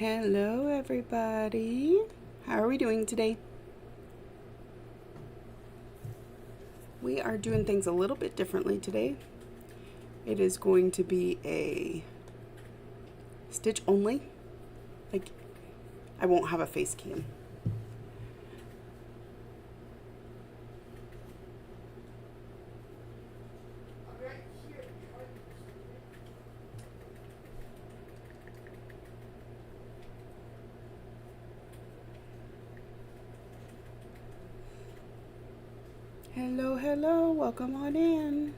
Hello, everybody. How are we doing today? We are doing things a little bit differently today. It is going to be a stitch only. Like, I won't have a face cam. Hello, hello. Welcome on in.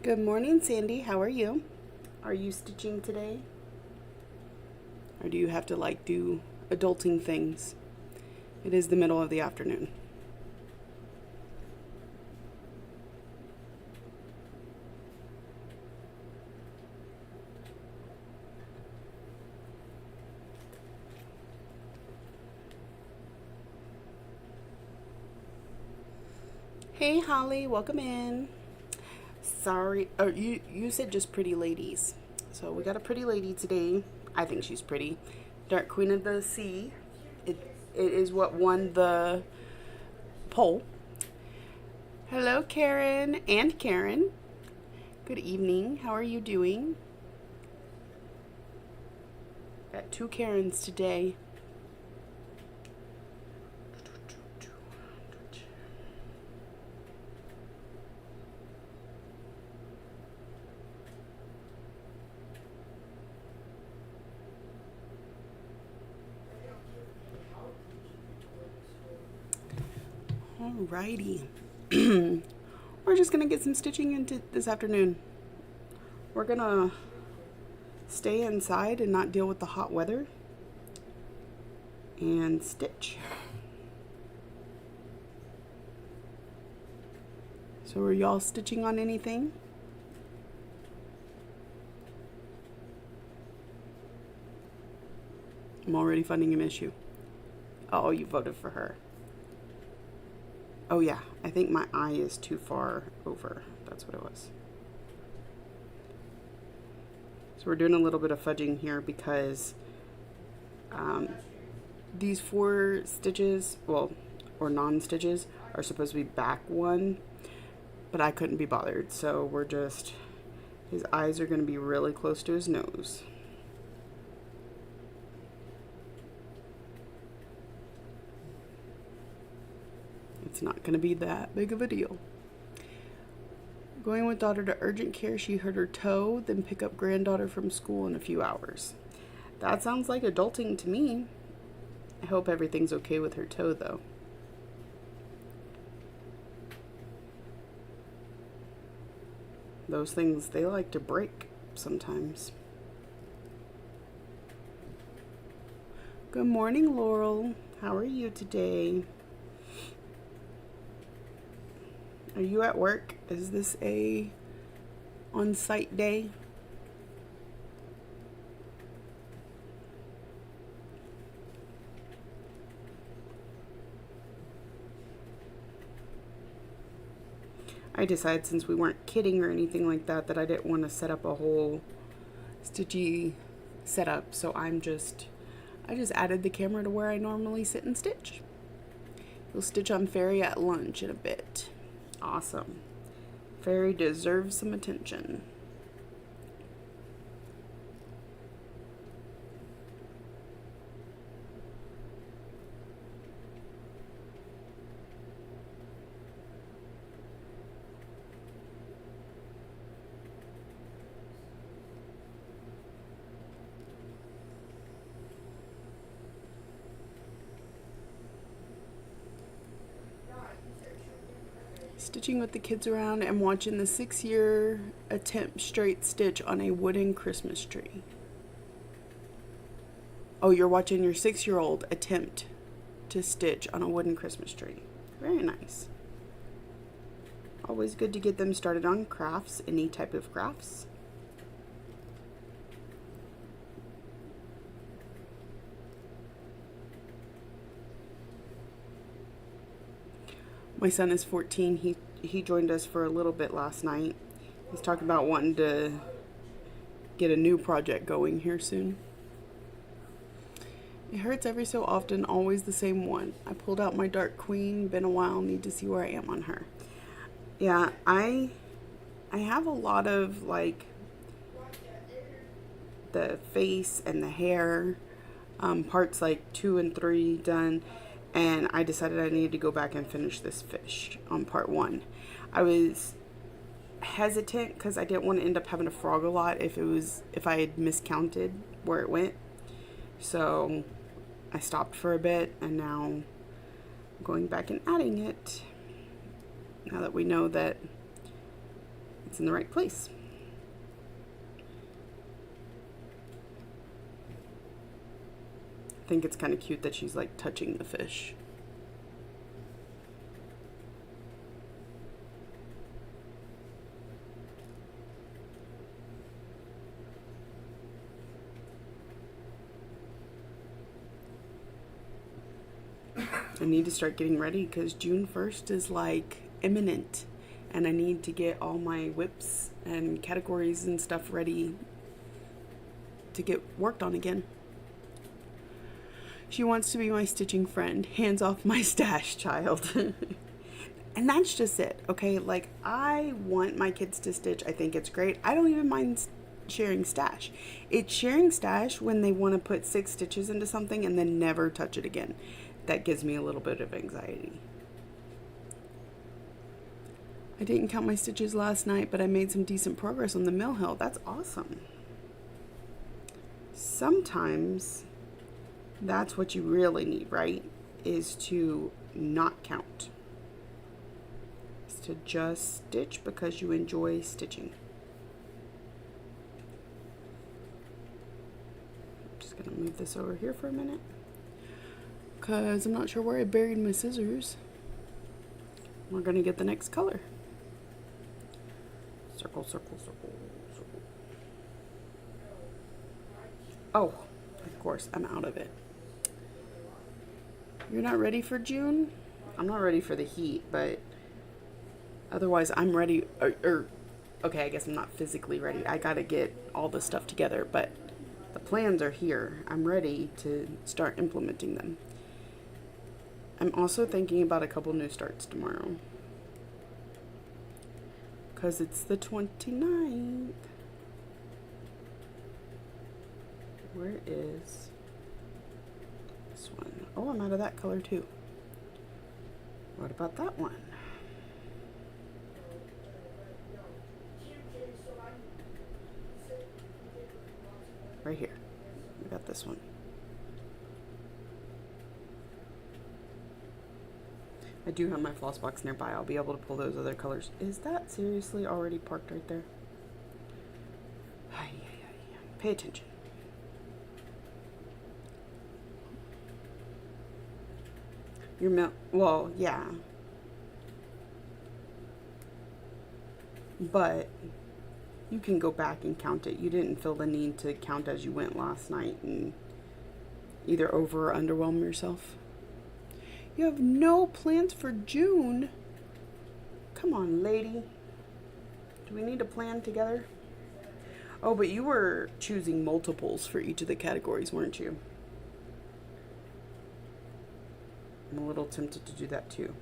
Good morning, Sandy. How are you? Are you stitching today? Or do you have to do adulting things? It is the middle of the afternoon. Hey, Holly. Welcome in. Sorry. Oh, you said just pretty ladies. So we got a pretty lady today. I think she's pretty. Dark Queen of the Sea. It is what won the poll. Hello, Karen and Karen. Good evening. How are you doing? Got two Karens today. Alrighty. We're just gonna get some stitching into this afternoon. We're gonna stay inside and not deal with the hot weather and stitch. So are y'all stitching on anything? I'm already finding an issue. Oh, you voted for her. Oh yeah, I think my eye is too far over. That's what it was. So we're doing a little bit of fudging here because these 4 stitches, well, or non-stitches, are supposed to be back one, but I couldn't be bothered. So we're just, his eyes are going to be really close to his nose. It's not going to be that big of a deal. Going with daughter to urgent care. She hurt her toe, then pick up granddaughter from school in a few hours. That sounds like adulting to me. I hope everything's okay with her toe, though. Those things, they like to break sometimes. Good morning, Laurel. How are you today? Are you at work? Is this a on-site day? I decided, since we weren't kidding or anything like that, that I didn't want to set up a whole stitchy setup. So I just added the camera to where I normally sit and stitch. We'll stitch on Fairy at lunch in a bit. Awesome. Fairy deserves some attention. Stitching with the kids around and watching the 6-year attempt straight stitch on a wooden Christmas tree. Oh, you're watching your 6-year-old attempt to stitch on a wooden Christmas tree. Very nice. Always good to get them started on crafts, any type of crafts. My son is 14. He joined us for a little bit last night. He's talking about wanting to get a new project going here soon. It hurts every so often, always the same one. I pulled out my Dark Queen, been a while, need to see where I am on her. Yeah, I have a lot of like the face and the hair, parts like 2 and 3 done, and I decided I needed to go back and finish this fish on part 1. I was hesitant because I didn't want to end up having to frog a lot if I had miscounted where it went. So I stopped for a bit, and now I'm going back and adding it now that we know that it's in the right place. I think it's kind of cute that she's like touching the fish. I need to start getting ready because June 1st is like imminent, and I need to get all my whips and categories and stuff ready to get worked on again. She wants to be my stitching friend. Hands off my stash, child. And that's just it, okay? Like, I want my kids to stitch. I think it's great. I don't even mind sharing stash. It's sharing stash when they want to put 6 stitches into something and then never touch it again. That gives me a little bit of anxiety. I didn't count my stitches last night, but I made some decent progress on the mill hill. That's awesome. Sometimes that's what you really need, right? Is to not count. Is to just stitch because you enjoy stitching. I'm just gonna move this over here for a minute because I'm not sure where I buried my scissors. We're gonna get the next color. Circle, circle, circle, circle. Oh, of course, I'm out of it. You're not ready for June? I'm not ready for the heat, but otherwise I'm ready. Okay, I guess I'm not physically ready. I gotta get all the stuff together, but the plans are here. I'm ready to start implementing them. I'm also thinking about a couple new starts tomorrow, because it's the 29th. Where is this one? Oh, I'm out of that color too. What about that one? Right here. We got this one. I do have my floss box nearby. I'll be able to pull those other colors. Is that seriously already parked right there? Pay attention. Well, yeah. But you can go back and count it. You didn't feel the need to count as you went last night and either over or underwhelm yourself. You have no plans for June? Come on, lady. Do we need to plan together? Oh, but you were choosing multiples for each of the categories, weren't you? I'm a little tempted to do that too.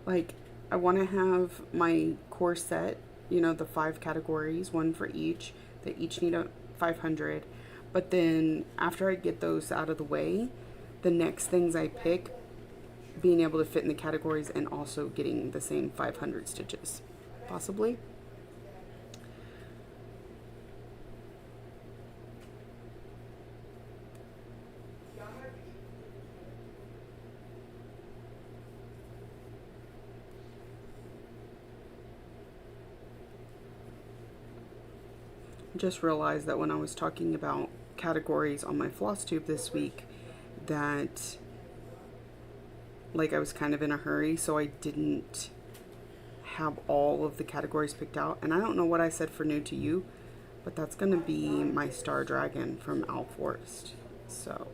Like, I want to have my core set, you know, the 5 categories, one for each. They each need a 500. But then after I get those out of the way, the next things I pick, being able to fit in the categories and also getting the same 500 stitches, possibly. Just realized that when I was talking about categories on my floss tube this week, that like I was kind of in a hurry, so I didn't have all of the categories picked out. And I don't know what I said for new to you, but that's gonna be my Star Dragon from Owl Forest. So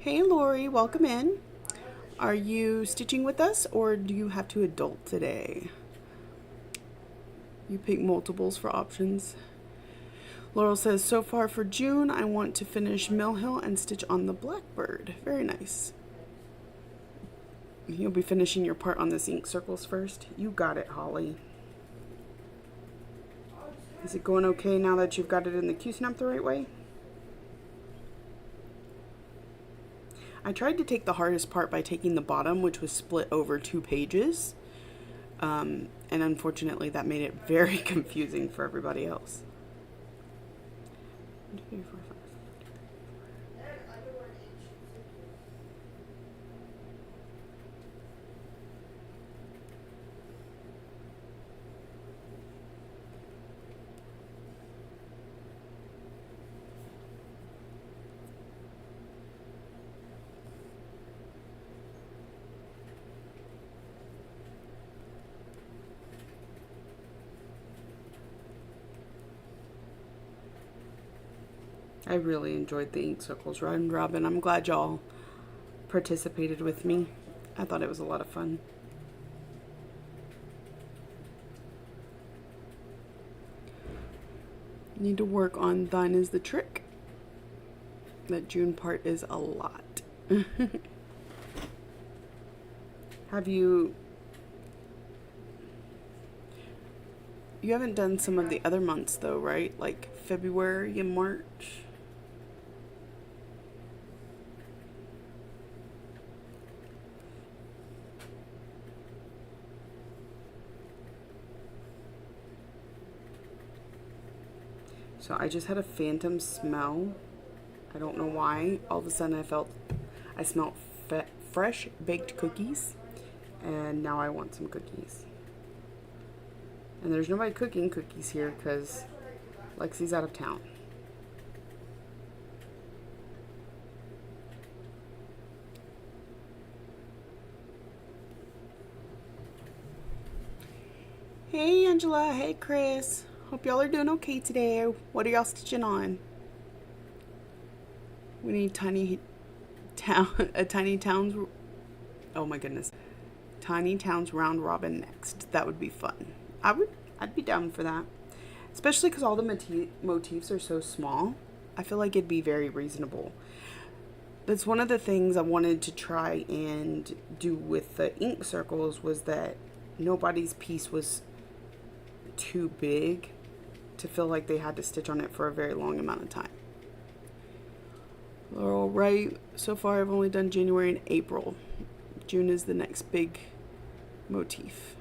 Hey Lori, welcome in. Are you stitching with us or do you have to adult today? You pick multiples for options. Laurel says, so far for June, I want to finish Mill Hill and stitch on the Blackbird. Very nice. You'll be finishing your part on this ink circles first. You got it, Holly. Is it going okay now that you've got it in the Q-snap the right way? I tried to take the hardest part by taking the bottom, which was split over 2 pages. And unfortunately, that made it very confusing for everybody else. 1, 2, 3, 4, 5. I really enjoyed the ink circles round robin. I'm glad y'all participated with me. I thought it was a lot of fun. Need to work on Thine is the Trick. That June part is a lot. Have you haven't done some of the other months though, right? Like February and March? So I just had a phantom smell. I don't know why. All of a sudden I smelled fresh baked cookies. And now I want some cookies. And there's nobody cooking cookies here because Lexi's out of town. Hey Angela, hey Chris. Hope y'all are doing okay today. What are y'all stitching on? We need Tiny Towns. Oh my goodness. Tiny Towns round robin next. That would be fun. I'd be down for that. Especially because all the motifs are so small. I feel like it'd be very reasonable. That's one of the things I wanted to try and do with the ink circles was that nobody's piece was too big to feel like they had to stitch on it for a very long amount of time. All right, so far I've only done January and April. June is the next big motif.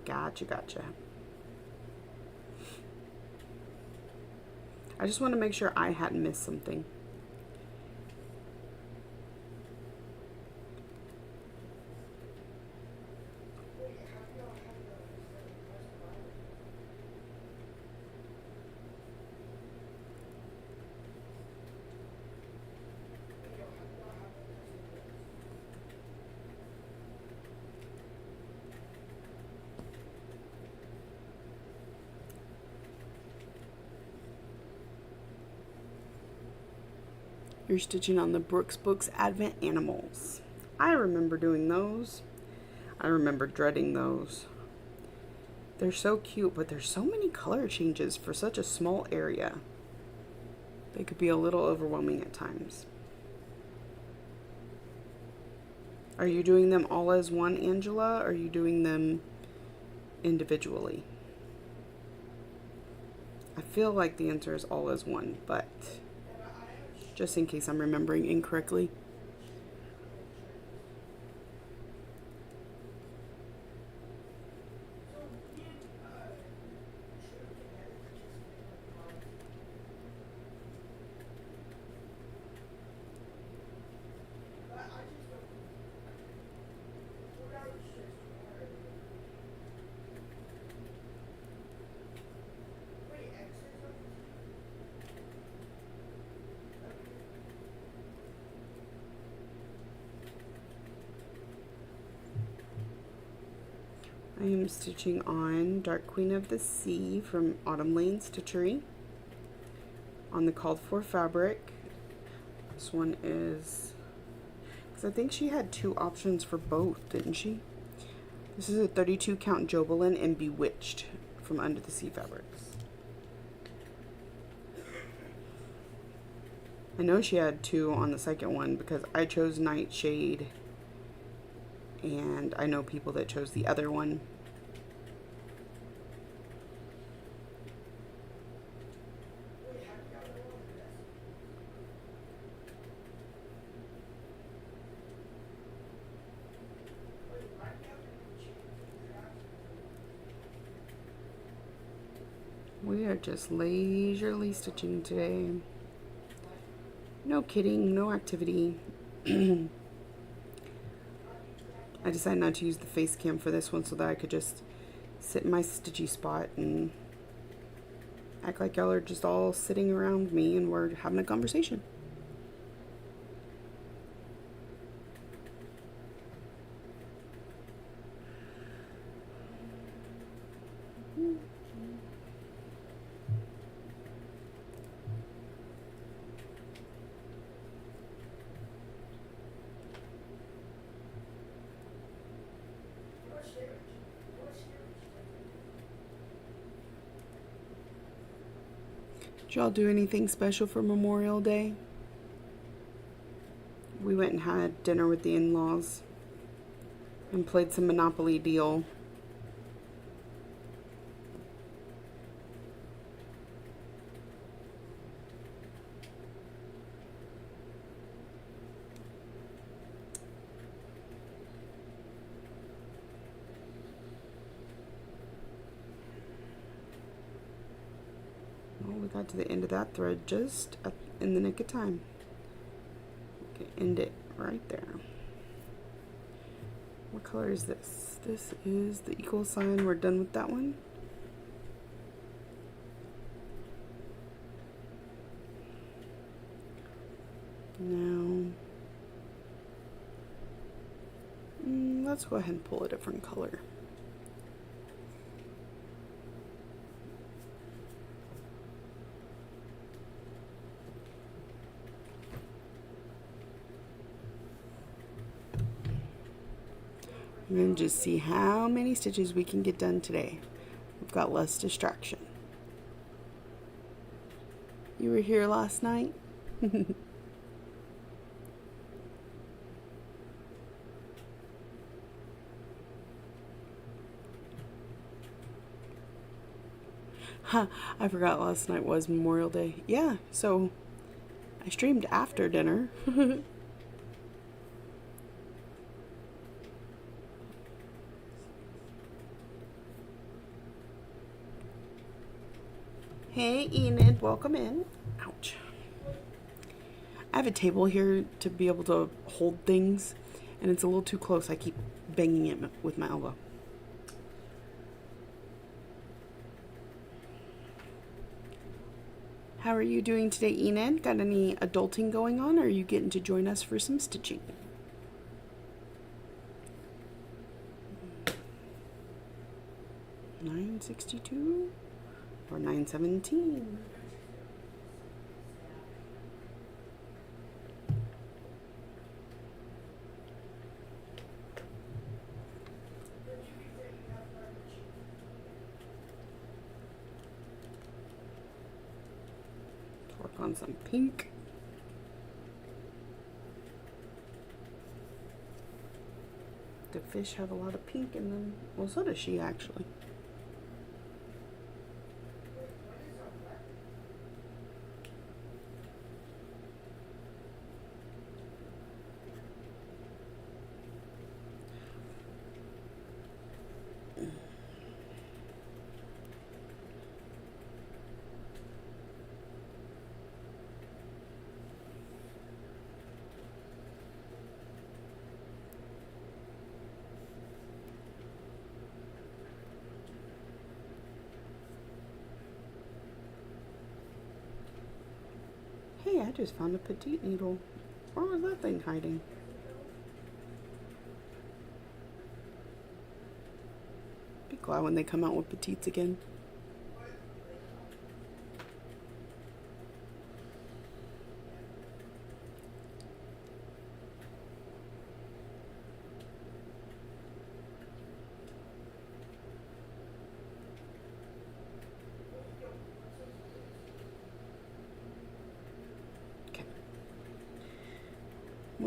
Gotcha. I just want to make sure I hadn't missed something. You're stitching on the Brooks Books Advent Animals. I remember doing those. I remember dreading those. They're so cute, but there's so many color changes for such a small area. They could be a little overwhelming at times. Are you doing them all as one, Angela, or are you doing them individually? I feel like the answer is all as one, but just in case I'm remembering incorrectly. I am stitching on Dark Queen of the Sea from Autumn Lane Stitchery on the called for fabric. This one is, because I think she had 2 options for both, didn't she? This is a 32 count Jobelan and Bewitched from Under the Sea Fabrics. I know she had 2 on the second one because I chose Nightshade, and I know people that chose the other one. We are just leisurely stitching today. No kidding, no activity. I decided not to use the face cam for this one so that I could just sit in my stitchy spot and act like y'all are just all sitting around me and we're having a conversation. Did y'all do anything special for Memorial Day? We went and had dinner with the in-laws and played some Monopoly Deal. Well, we got to the end of that thread just in the nick of time. Okay, end it right there. What color is this? This is the equal sign. We're done with that one. Now, let's go ahead and pull a different color. And then just see how many stitches we can get done today. We've got less distraction. You were here last night? I forgot last night was Memorial Day. Yeah, so I streamed after dinner. Hey Enid, welcome in. Ouch. I have a table here to be able to hold things, and it's a little too close. I keep banging it with my elbow. How are you doing today, Enid? Got any adulting going on, or are you getting to join us for some stitching? $9.62 or $9.17? Work on some pink. The fish have a lot of pink in them. Well, so does she actually. Hey, I just found a petite needle. Where was that thing hiding? Be glad when they come out with petites again.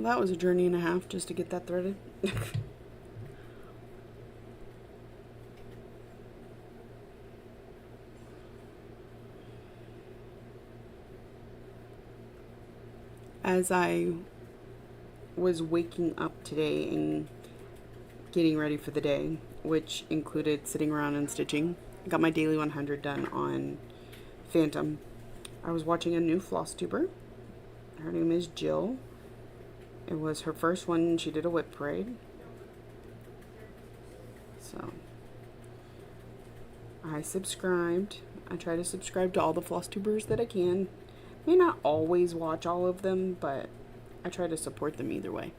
Well, that was a journey and a half just to get that threaded. As I was waking up today and getting ready for the day, which included sitting around and stitching, I got my daily 100 done on Phantom. I was watching a new floss tuber. Her name is Jill. It was her first one. She did a whip parade. So I subscribed. I try to subscribe to all the floss tubers that I can. May not always watch all of them, but I try to support them either way.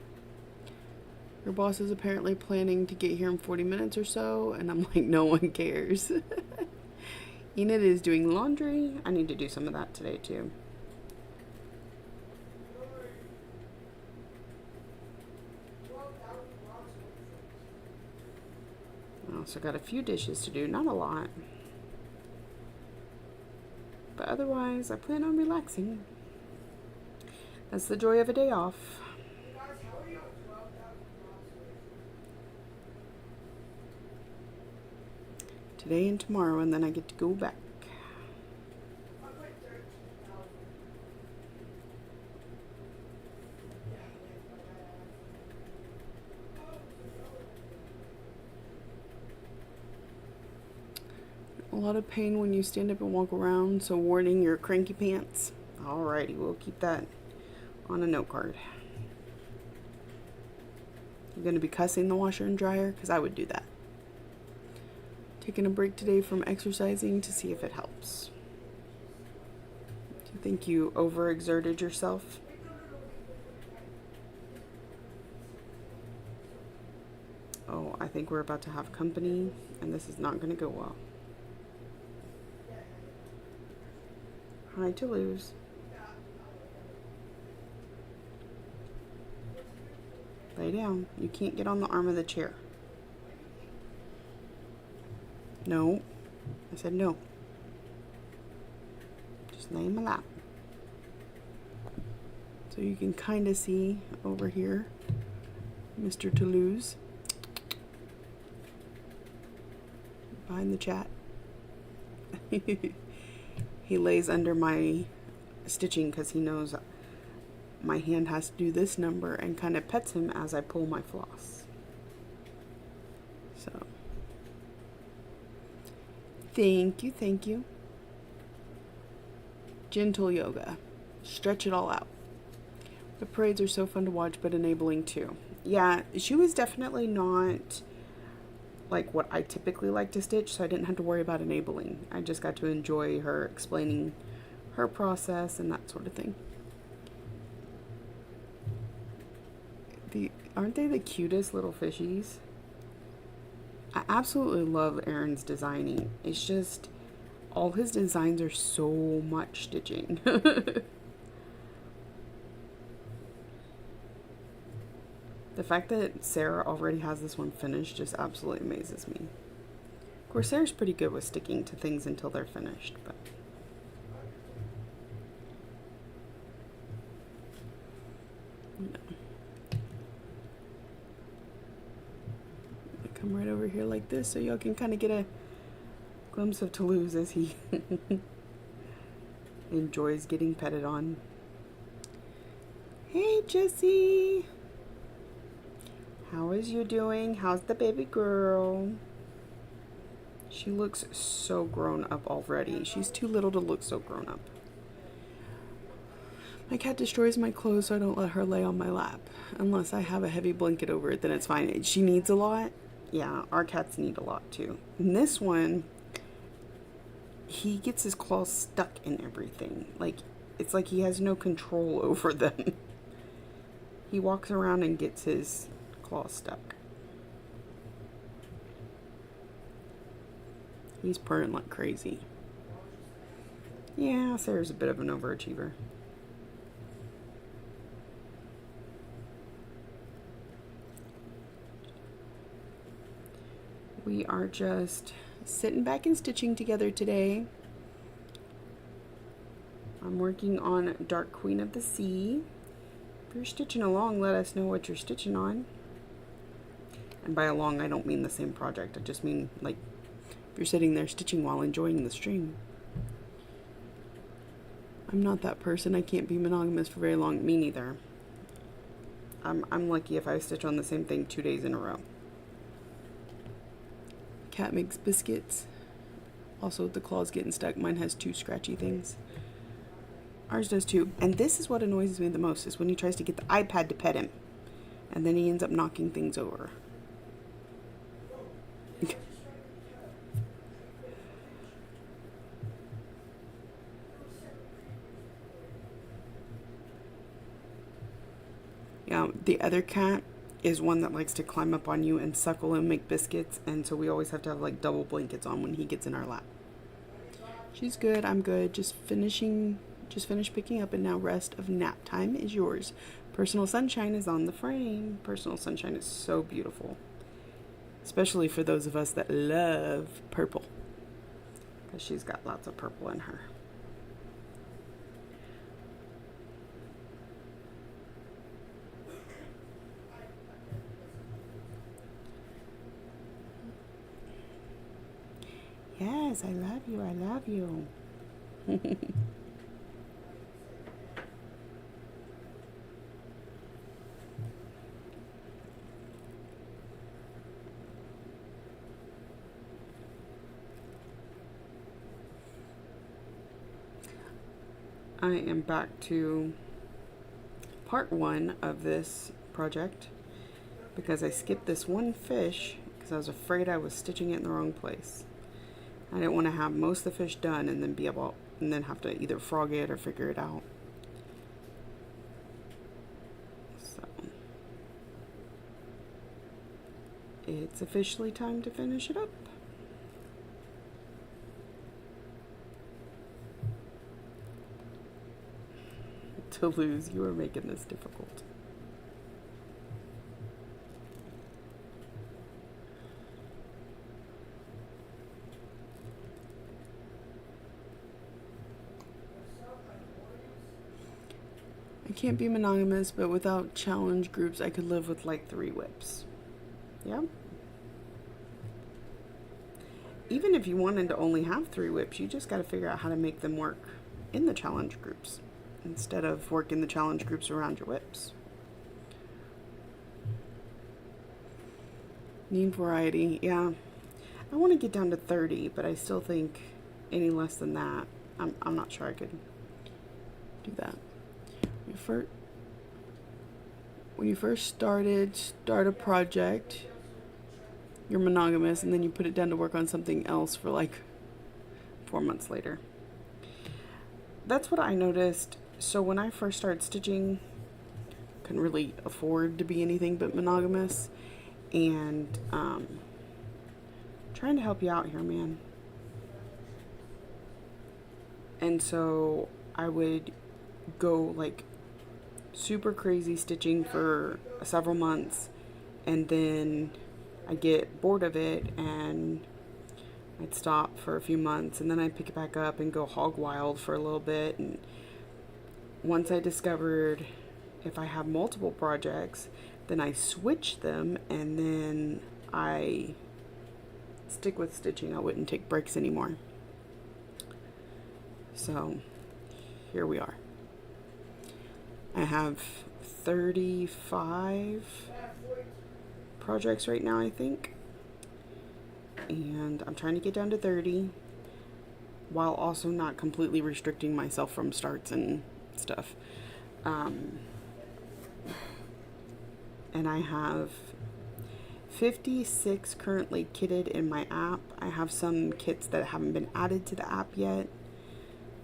Your boss is apparently planning to get here in 40 minutes or so, and I'm like, no one cares. Enid is doing laundry. I need to do some of that today too. I also got a few dishes to do, not a lot. But otherwise, I plan on relaxing. That's the joy of a day off. Today and tomorrow, and then I get to go back. A lot of pain when you stand up and walk around, so warning your cranky pants. Alrighty, we'll keep that on a note card. You're going to be cussing the washer and dryer? Because I would do that. Taking a break today from exercising to see if it helps. Do you think you overexerted yourself? Oh, I think we're about to have company, and this is not going to go well. Hi, Toulouse. Lay down. You can't get on the arm of the chair. No. I said no. Just lay in my lap. So you can kind of see over here Mr. Toulouse behind the chat. He lays under my stitching because he knows my hand has to do this number, and kind of pets him as I pull my floss. So, thank you, thank you. Gentle yoga. Stretch it all out. The parades are so fun to watch, but enabling too. Yeah, she was definitely not like what I typically like to stitch, so I didn't have to worry about enabling. I just got to enjoy her explaining her process and that sort of thing. Aren't they the cutest little fishies? I absolutely love Aaron's designing. It's just all his designs are so much stitching. The fact that Sarah already has this one finished just absolutely amazes me. Of course, Sarah's pretty good with sticking to things until they're finished, but I come right over here like this so y'all can kind of get a glimpse of Toulouse as he enjoys getting petted on. Hey, Jessie! How is you doing? How's the baby girl? She looks so grown up already. She's too little to look so grown up. My cat destroys my clothes, so I don't let her lay on my lap. Unless I have a heavy blanket over it, then it's fine. She needs a lot. Yeah, our cats need a lot too. And this one, he gets his claws stuck in everything. Like, it's like he has no control over them. He walks around and gets his claws stuck. He's purring like crazy. Yeah, Sarah's a bit of an overachiever. We are just sitting back and stitching together today. I'm working on Dark Queen of the Sea If you're stitching along, let us know what you're stitching on. And by along, I don't mean the same project. I just mean, like, if you're sitting there stitching while enjoying the stream. I'm not that person. I can't be monogamous for very long. Me neither. I'm lucky if I stitch on the same thing 2 days in a row. Cat makes biscuits. Also, the claw's getting stuck. Mine has 2 scratchy things. Ours does too. And this is what annoys me the most, is when he tries to get the iPad to pet him. And then he ends up knocking things over. Yeah, the other cat is one that likes to climb up on you and suckle and make biscuits, and so we always have to have like double blankets on when he gets in our lap. She's good, I'm good. Just finished picking up, and now rest of nap time is yours. Personal Sunshine is on the frame. Personal Sunshine is so beautiful, especially for those of us that love purple, because she's got lots of purple in her. Yes, I love you, I love you. I am back to part 1 of this project because I skipped this one fish because I was afraid I was stitching it in the wrong place. I didn't want to have most of the fish done and then have to either frog it or figure it out. So it's officially time to finish it up. To lose, you are making this difficult. I can't be monogamous, but without challenge groups, I could live with like 3 whips. Yeah. Even if you wanted to only have 3 whips, you just got to figure out how to make them work in the challenge groups instead of working the challenge groups around your whips. Need variety, yeah. I want to get down to 30, but I still think any less than that, I'm not sure I could do that. When you first start a project, you're monogamous, and then you put it down to work on something else for like 4 months later. That's what I noticed. So when I first started stitching, couldn't really afford to be anything but monogamous, and trying to help you out here, man. And so I would go like super crazy stitching for several months, and then I'd get bored of it and I'd stop for a few months, and then I'd pick it back up and go hog wild for a little bit. And once I discovered if I have multiple projects, then I switch them, and then I stick with stitching. I wouldn't take breaks anymore. So here we are. I have 35 projects right now, I think, and I'm trying to get down to 30 while also not completely restricting myself from starts and stuff. And I have 56 currently kitted in my app. I have some kits that haven't been added to the app yet,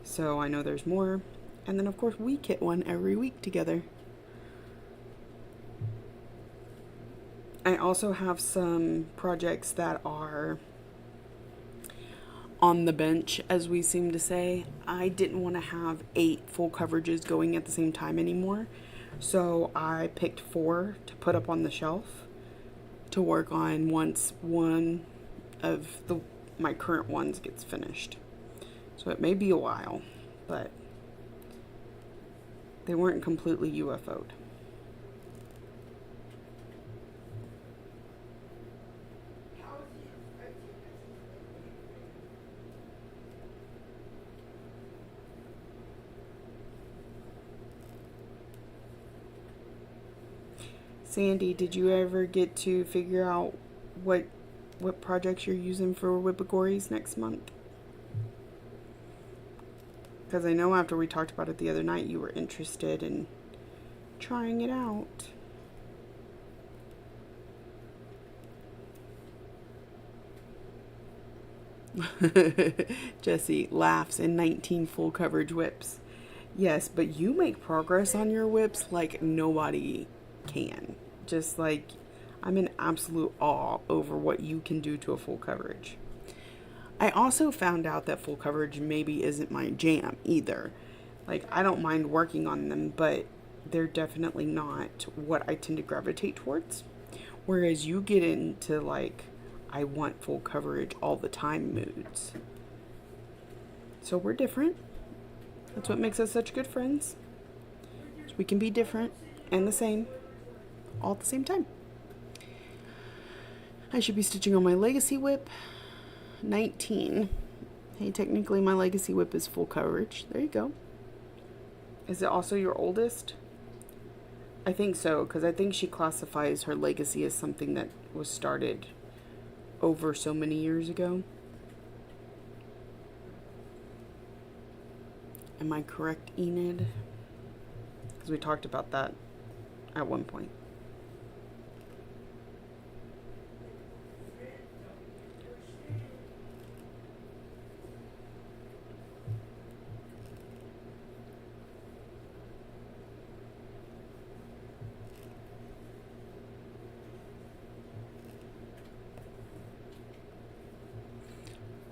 so I know there's more. And then of course we kit one every week together. I also have some projects that are on the bench, as we seem to say. I didn't want to have 8 full coverages going at the same time anymore, so I picked 4 to put up on the shelf to work on once one of my current ones gets finished. So it may be a while, but they weren't completely UFO'd. Sandy, did you ever get to figure out what projects you're using for Whippagories next month? Because I know after we talked about it the other night, you were interested in trying it out. Jesse laughs in 19 full coverage whips. Yes, but you make progress on your whips like nobody can. Just like, I'm in absolute awe over what you can do to a full coverage. I also found out that full coverage maybe isn't my jam either. Like, I don't mind working on them, but they're definitely not what I tend to gravitate towards. Whereas you get into like, I want full coverage all the time moods. So we're different. That's what makes us such good friends. So we can be different and the same all at the same time. I should be stitching on my legacy whip. 19. Hey, technically my legacy whip is full coverage. There you go. Is it also your oldest? I think so, because I think she classifies her legacy as something that was started over so many years ago. Am I correct, Enid? Because we talked about that at one point.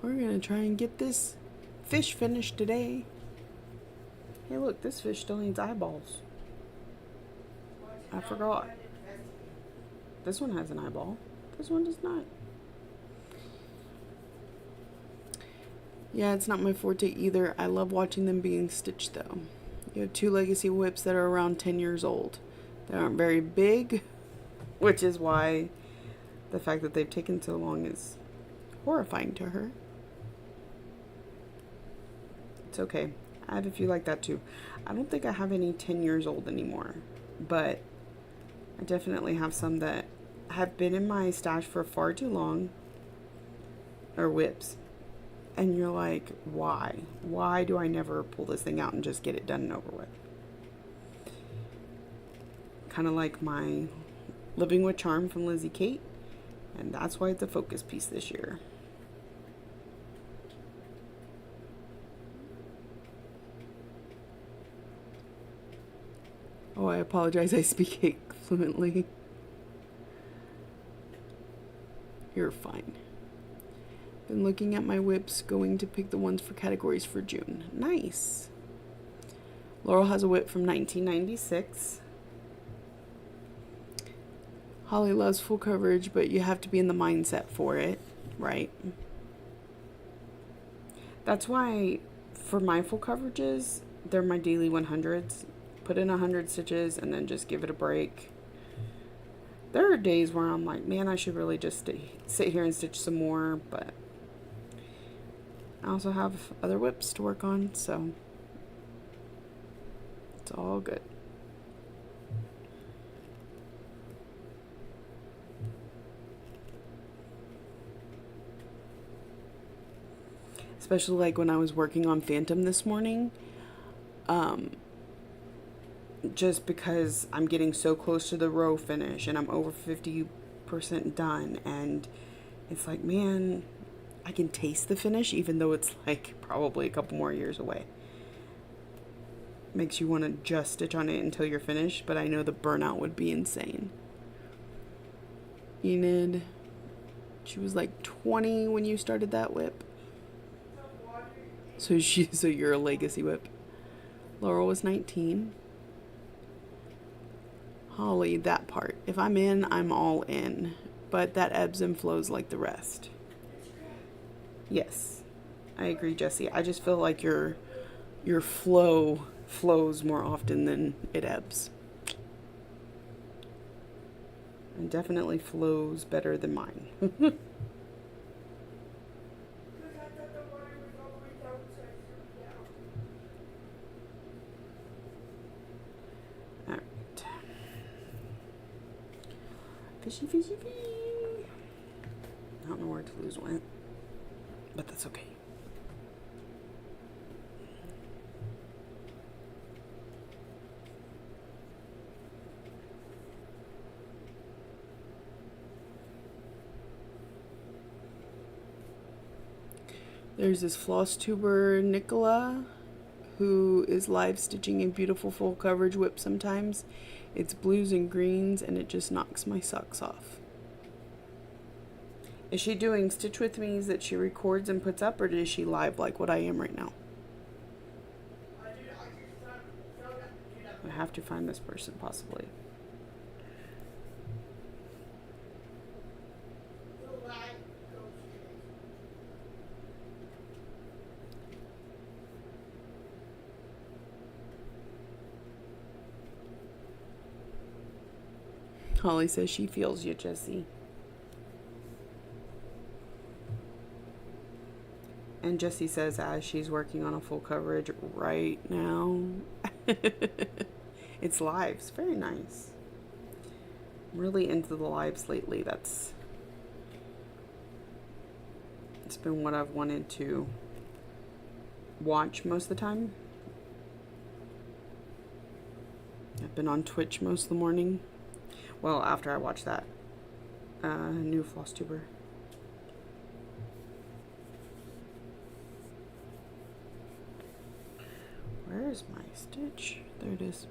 We're going to try and get this fish finished today. Hey, look, this fish still needs eyeballs. I forgot. This one has an eyeball. This one does not. Yeah, it's not my forte either. I love watching them being stitched, though. You have 2 legacy whips that are around 10 years old. They aren't very big, which is why the fact that they've taken so long is horrifying to her. It's okay. I have a few like that too. I don't think I have any 10 years old anymore, but I definitely have some that have been in my stash for far too long, or whips. And you're like, why? Why do I never pull this thing out and just get it done and over with? Kind of like my Living with Charm from Lizzie Kate, and that's why it's a focus piece this year. Oh, I apologize. I speak fluently. You're fine. Been looking at my whips, going to pick the ones for categories for June. Nice. Laurel has a whip from 1996. Holly loves full coverage, but you have to be in the mindset for it, right? That's why for my full coverages, they're my daily 100s. Put in 100 stitches and then just give it a break. There are days where I'm like, man, I should really just sit here and stitch some more, but I also have other whips to work on, so it's all good. Especially like when I was working on Phantom this morning, just because I'm getting so close to the row finish and I'm over 50% done, and it's like, man, I can taste the finish even though it's like probably a couple more years away. Makes you want to just stitch on it until you're finished, but I know the burnout would be insane. Enid, she was like 20 when you started that whip. So you're a legacy whip. Laurel was 19. Holly, that part. If I'm in, I'm all in. But that ebbs and flows like the rest. Yes, I agree, Jesse. I just feel like your flow flows more often than it ebbs. And definitely flows better than mine. Fishy, fishy, fishy. I don't know where Toulouse went, but that's okay. There's this floss tuber, Nicola, who is live stitching a beautiful full coverage whip sometimes. It's blues and greens, and it just knocks my socks off. Is she doing Stitch With Me's that she records and puts up, or is she live like what I am right now? I have to find this person, possibly. Holly says she feels you, Jessie. And Jessie says as she's working on a full coverage right now. It's lives. Very nice. I'm really into the lives lately. It's been what I've wanted to watch most of the time. I've been on Twitch most of the morning. Well, after I watch that new floss tuber. Where is my stitch? There it is.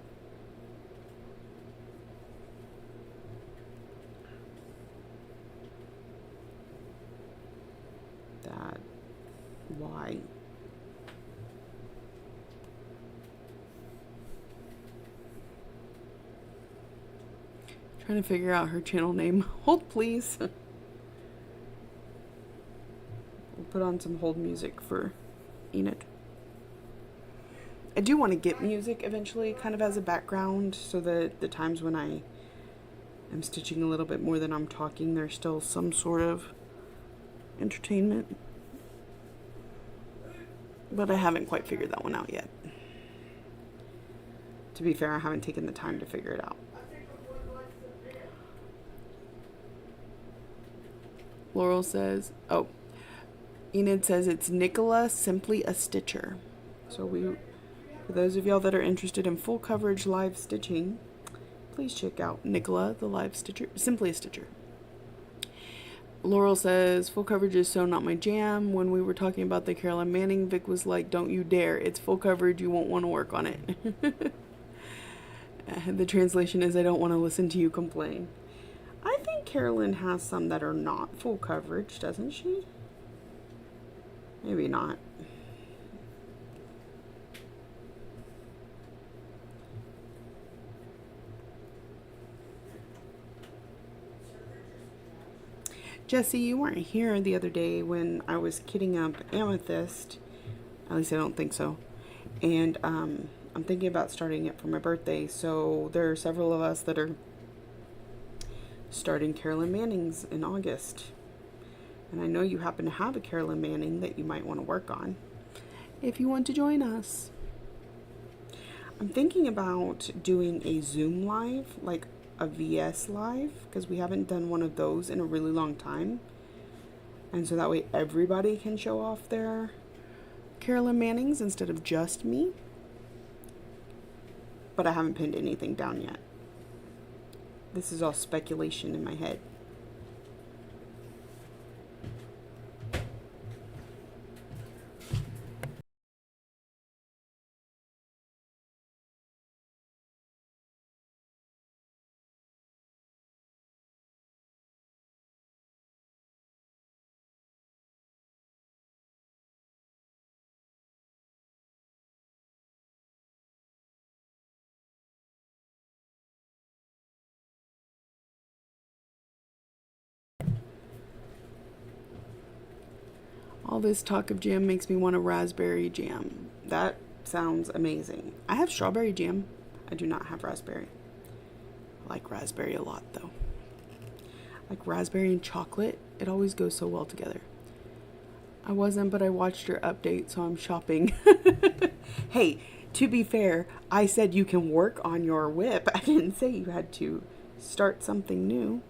That. Why? Trying to figure out her channel name. Hold, please. We'll put on some hold music for Enid. I do want to get music eventually, kind of as a background, so that the times when I am stitching a little bit more than I'm talking, there's still some sort of entertainment. But I haven't quite figured that one out yet. To be fair, I haven't taken the time to figure it out. Laurel says, oh, Enid says it's Nicola, simply a stitcher. So for those of y'all that are interested in full coverage live stitching, please check out Nicola, the live stitcher, simply a stitcher. Laurel says, full coverage is so not my jam. When we were talking about the Carolyn Manning, Vic was like, don't you dare. It's full coverage. You won't want to work on it. The translation is, I don't want to listen to you complain. I think Carolyn has some that are not full coverage, doesn't she? Maybe not. Jessie, you weren't here the other day when I was kitting up Amethyst. At least I don't think so. And I'm thinking about starting it for my birthday. So there are several of us that are starting Carolyn Manning's in August. And I know you happen to have a Carolyn Manning that you might want to work on if you want to join us. I'm thinking about doing a Zoom live, like a VS live, because we haven't done one of those in a really long time. And so that way everybody can show off their Carolyn Mannings instead of just me. But I haven't pinned anything down yet. This is all speculation in my head. All this talk of jam makes me want a raspberry jam. That sounds amazing. I have strawberry jam. I do not have raspberry. I like raspberry a lot though. Like raspberry and chocolate. It always goes so well together. I wasn't, but I watched your update, so I'm shopping. Hey, to be fair, I said you can work on your whip. I didn't say you had to start something new.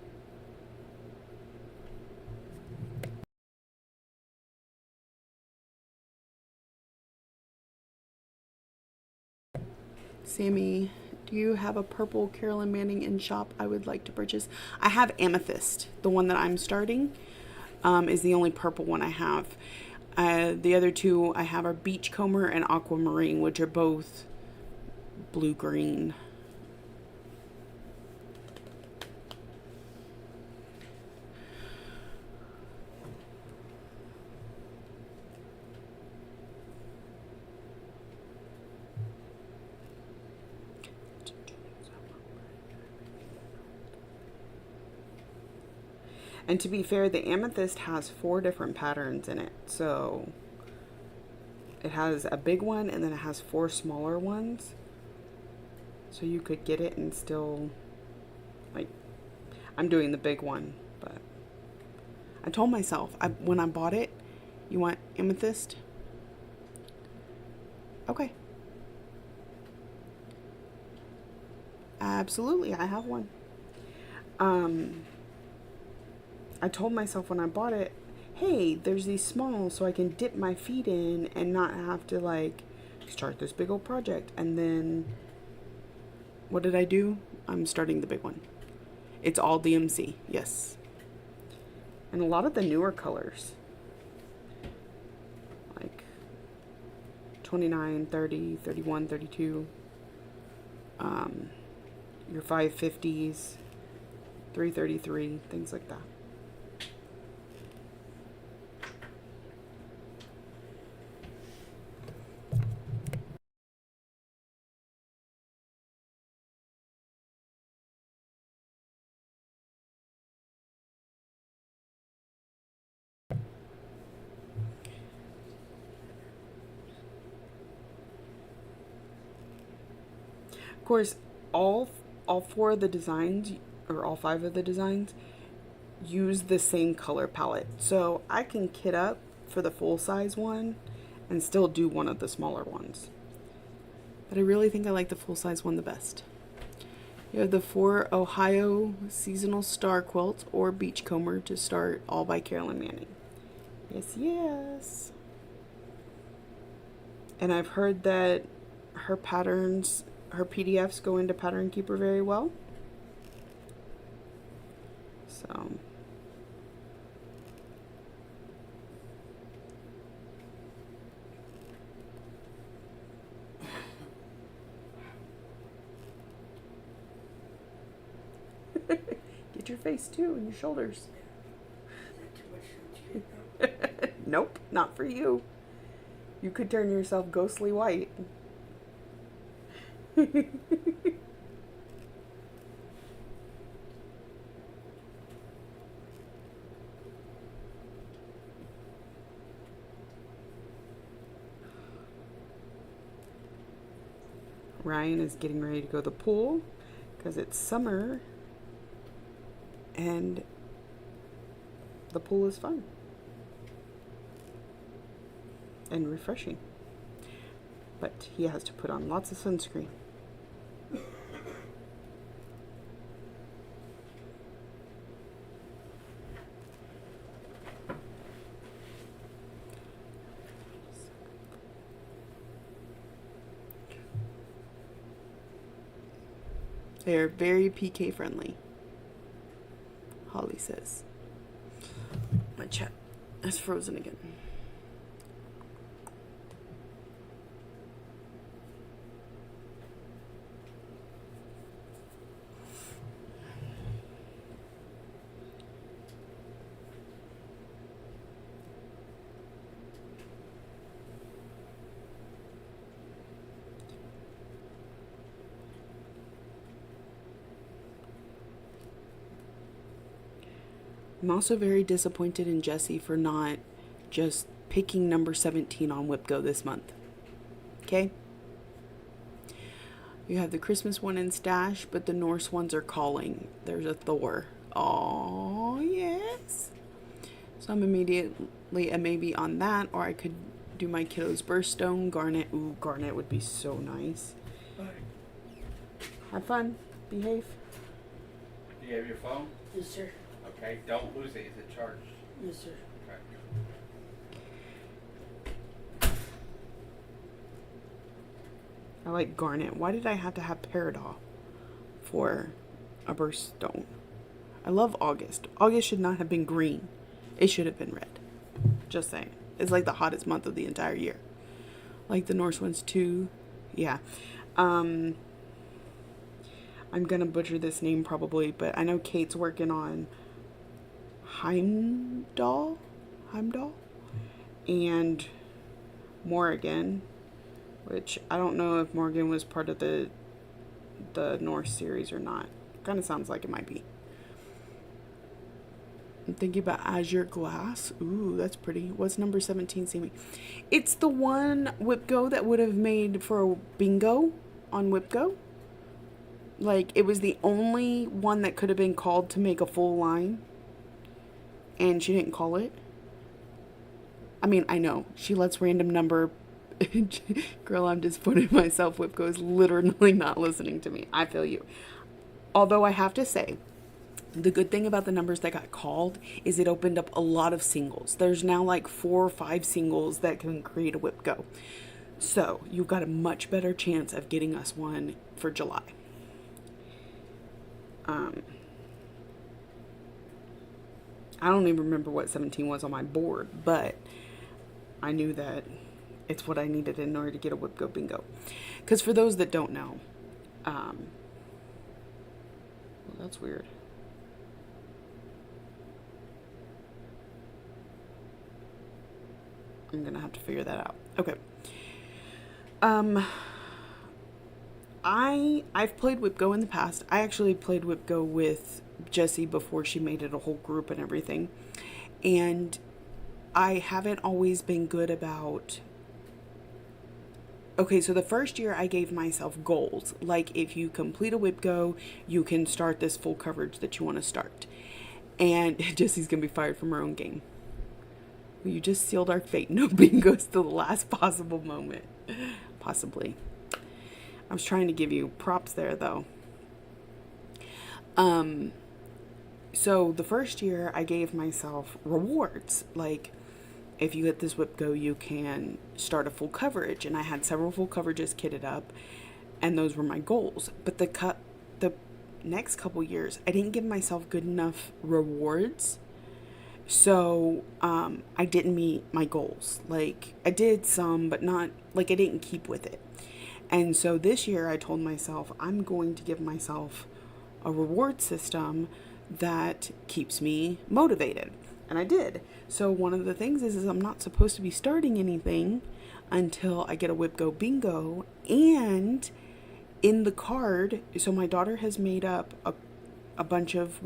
Sammy, do you have a purple Carolyn Manning in shop I would like to purchase? I have Amethyst. The one that I'm starting is the only purple one I have. The other two I have are Beachcomber and Aquamarine, which are both blue-green. And to be fair, the Amethyst has 4 different patterns in it. So it has a big one and then it has 4 smaller ones. So you could get it and still, like, I'm doing the big one, but I told myself when I bought it, you want Amethyst? Okay. Absolutely, I have one. I told myself when I bought it, hey, there's these small so I can dip my feet in and not have to like start this big old project. And then what did I do? I'm starting the big one. It's all DMC, yes. And a lot of the newer colors, like 29, 30, 31, 32, your 550s, 333, things like that. Of course, all 4 of the designs, or all 5 of the designs, use the same color palette. So I can kit up for the full size one and still do one of the smaller ones. But I really think I like the full size one the best. You have the 4 Ohio Seasonal Star Quilt or Beachcomber to start, all by Carolyn Manning. Yes, yes. And I've heard that her patterns, her PDFs go into Pattern Keeper very well. So get your face too and your shoulders. Nope, not for you. You could turn yourself ghostly white. Ryan is getting ready to go to the pool because it's summer and the pool is fun and refreshing. But he has to put on lots of sunscreen. They're very PK friendly, Holly says. My chat is frozen again. I'm also very disappointed in Jessie for not just picking number 17 on WIPGO this month. Okay? You have the Christmas one in stash, but the Norse ones are calling. There's a Thor. Oh, yes. So I'm immediately a maybe on that, or I could do my kiddo's birthstone. Garnet. Ooh, Garnet would be so nice. Have fun. Behave. Do you have your phone? Yes, sir. Okay, don't lose it. Is it charged? Yes, sir. Okay. I like garnet. Why did I have to have peridot for a birthstone? I love August. August should not have been green. It should have been red. Just saying. It's like the hottest month of the entire year. Like the Norse ones too. Yeah. I'm gonna butcher this name probably, but I know Kate's working on Heimdall and Morrigan, which I don't know if Morgan was part of the Norse series or not. Kind of sounds like it might be. I'm thinking about Azure Glass. Ooh, that's pretty. What's number 17 seeming? It's the one WhipGo that would have made for a bingo on WhipGo. Like, it was the only one that could have been called to make a full line. And she didn't call it. I mean, I know. She lets random number... Girl, I'm disappointed in myself. WhipGo is literally not listening to me. I feel you. Although I have to say, the good thing about the numbers that got called is it opened up a lot of singles. There's now like 4 or 5 singles that can create a WhipGo. So you've got a much better chance of getting us one for July. I don't even remember what 17 was on my board, but I knew that it's what I needed in order to get a WhipGo bingo. Because for those that don't know, well, that's weird. I'm gonna have to figure that out. Okay. I've played WhipGo in the past. I actually played WhipGo with Jessie before she made it a whole group and everything. And I haven't always been good about... Okay, so the first year I gave myself goals. Like, if you complete a WhipGo, you can start this full coverage that you want to start. And Jessie's going to be fired from her own game. You just sealed our fate. No bingos till the last possible moment. Possibly. I was trying to give you props there, though. So the first year I gave myself rewards. Like, if you hit this WhipGo, you can start a full coverage. And I had several full coverages kitted up. And those were my goals. But the next couple years, I didn't give myself good enough rewards. So, I didn't meet my goals. Like, I did some, but not, like, I didn't keep with it. And so this year I told myself, I'm going to give myself a reward system that keeps me motivated. And I did. So one of the things is I'm not supposed to be starting anything until I get a WhipGo bingo. And in the card, so my daughter has made up a bunch of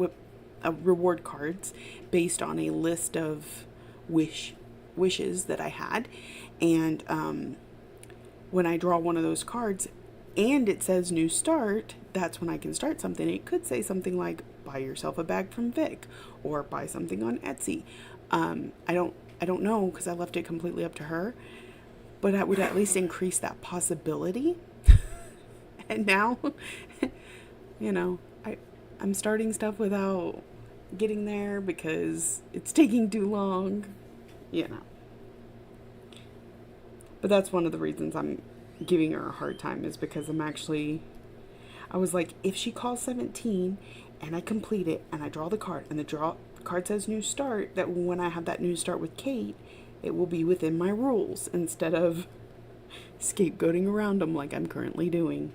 reward cards based on a list of wishes that I had. And when I draw one of those cards and it says new start, that's when I can start something. It could say something like buy yourself a bag from Vic or buy something on Etsy. I don't know, because I left it completely up to her, but I would at least increase that possibility. And now, you know, I'm starting stuff without getting there because it's taking too long, you know. But that's one of the reasons I'm giving her a hard time, is because I was like, if she calls 17 and I complete it and I draw the card and the card says new start, that when I have that new start with Kate, it will be within my rules instead of scapegoating around them like I'm currently doing.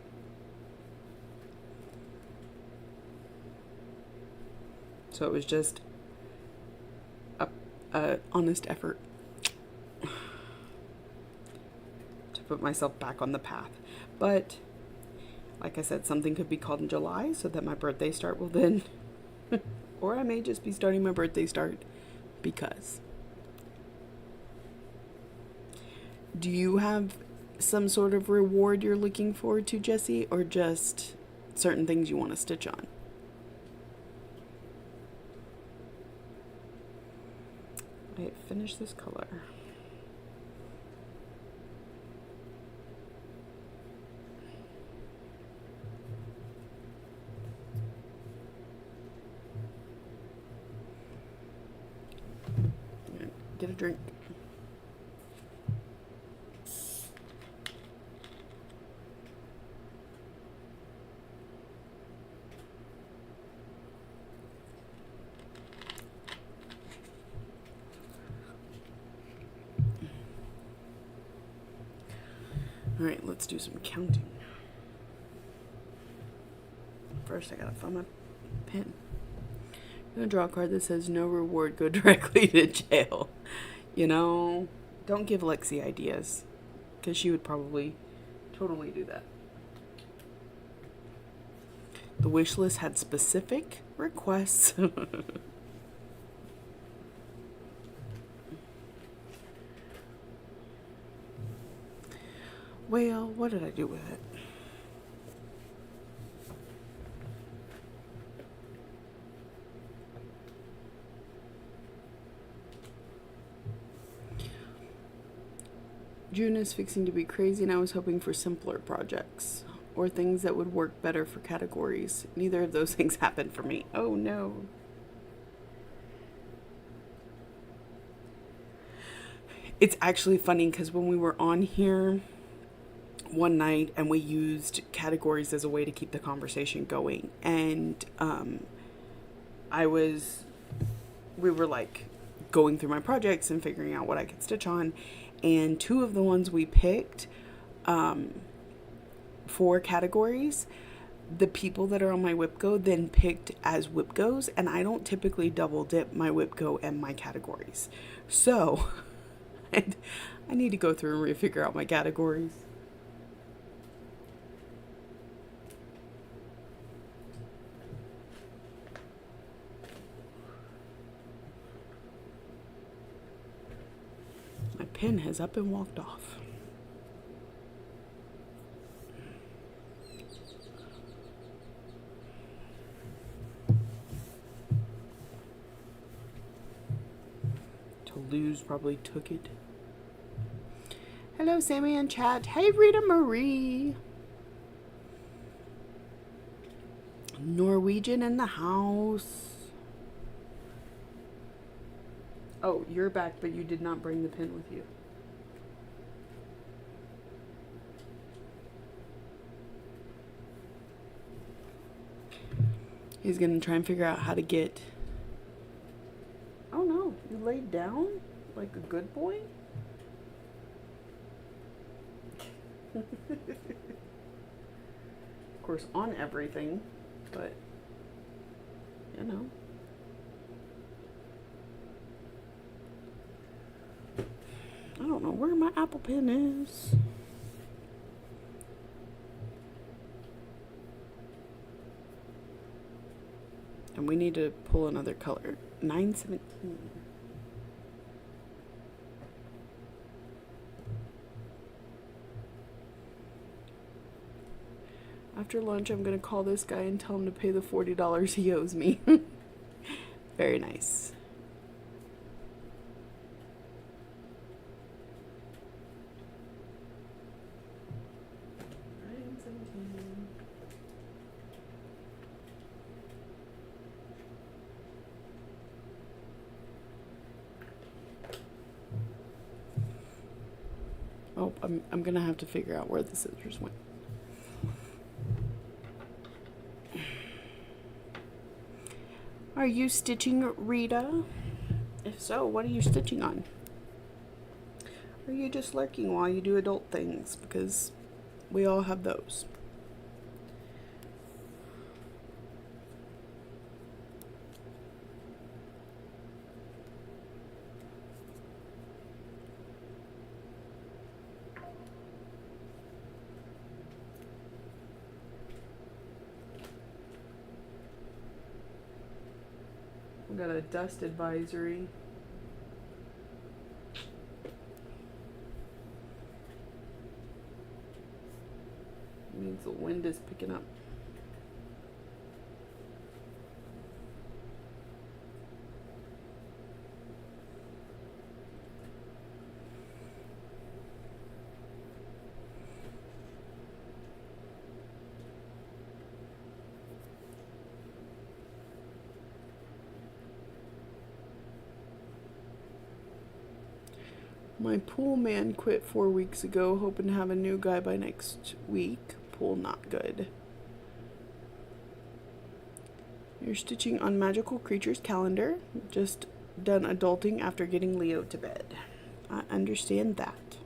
So it was just a honest effort put myself back on the path. But like I said, something could be called in July so that my birthday start will then or I may just be starting my birthday start because. Do you have some sort of reward you're looking forward to, Jessie, or just certain things you want to stitch on? Wait, finish this color. Get a drink. Alright, let's do some counting. First, I gotta find my pen. I'm gonna draw a card that says no reward, go directly to jail. You know, don't give Lexi ideas, because she would probably totally do that. The wish list had specific requests. Well, what did I do with it? June is fixing to be crazy, and I was hoping for simpler projects or things that would work better for categories. Neither of those things happened for me. Oh no. It's actually funny because when we were on here one night and we used categories as a way to keep the conversation going, and we were like going through my projects and figuring out what I could stitch on, and two of the ones we picked for categories, the people that are on my WIPGO then picked as WIPGOs, and I don't typically double dip my WIPGO and my categories, so I need to go through and refigure out my categories. My pen has up and walked off. Toulouse probably took it. Hello, Sammy in chat. Hey, Rita Marie. Norwegian in the house. Oh, you're back, but you did not bring the pen with you. He's gonna try and figure out how to get... Oh no, you laid down like a good boy? Of course, on everything, but you know. I don't know where my Apple Pen is. And we need to pull another color. 917. After lunch, I'm going to call this guy and tell him to pay the $40 he owes me. Very nice. Oh, I'm going to have to figure out where the scissors went. Are you stitching, Rita? If so, what are you stitching on? Or are you just lurking while you do adult things? Because we all have those. We got a dust advisory. It means the wind is picking up. My pool man quit 4 weeks ago, hoping to have a new guy by next week. Pool not good. You're stitching on Magical Creatures calendar. Just done adulting after getting Leo to bed. I understand that.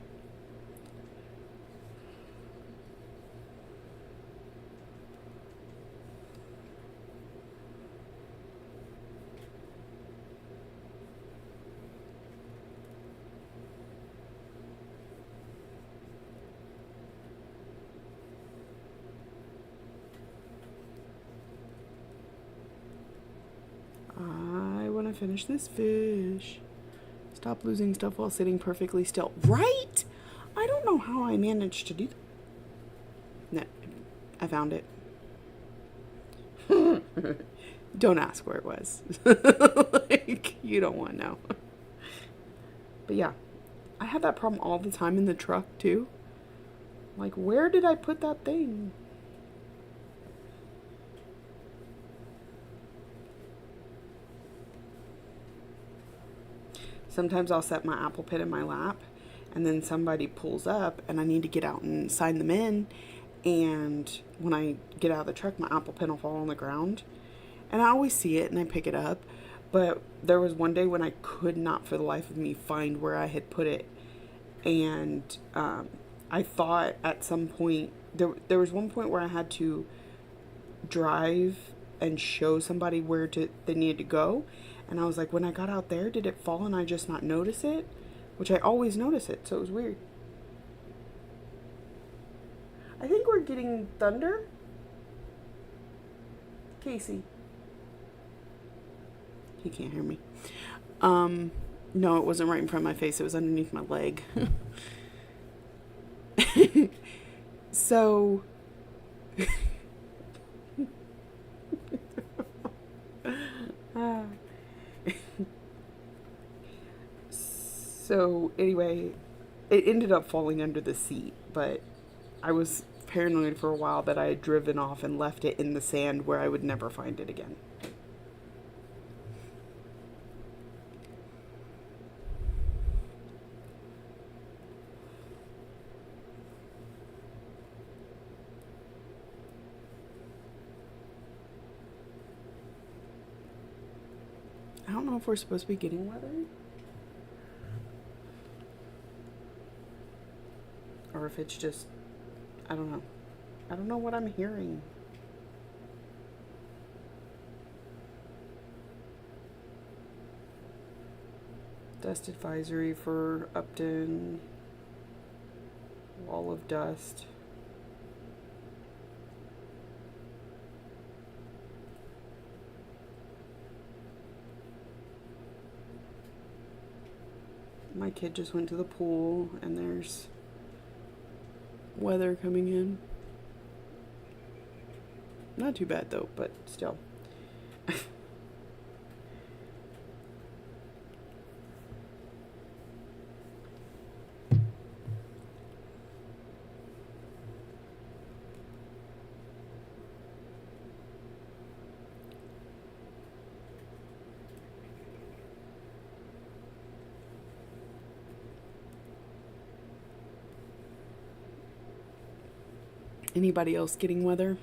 finish this fish. Stop losing stuff while sitting perfectly still. Right? I don't know how I managed to do that. No, I found it. Don't ask where it was. Like, you don't want to know. But yeah, I have that problem all the time in the truck too. Like, where did I put that thing? Sometimes I'll set my Apple Pen in my lap and then somebody pulls up and I need to get out and sign them in. And when I get out of the truck, my Apple Pen will fall on the ground. And I always see it and I pick it up. But there was one day when I could not for the life of me find where I had put it. And I thought at some point, there was one point where I had to drive and show somebody where they needed to go. And I was like, when I got out there, did it fall and I just not notice it? Which I always notice it, so it was weird. I think we're getting thunder. Casey. He can't hear me. No, it wasn't right in front of my face. It was underneath my leg. So... So anyway, it ended up falling under the seat, but I was paranoid for a while that I had driven off and left it in the sand where I would never find it again. I don't know if we're supposed to be getting weather. Or if it's just, I don't know. I don't know what I'm hearing. Dust advisory for Upton. Wall of dust. My kid just went to the pool and there's weather coming in. Not too bad though, but still. Anybody else getting weather?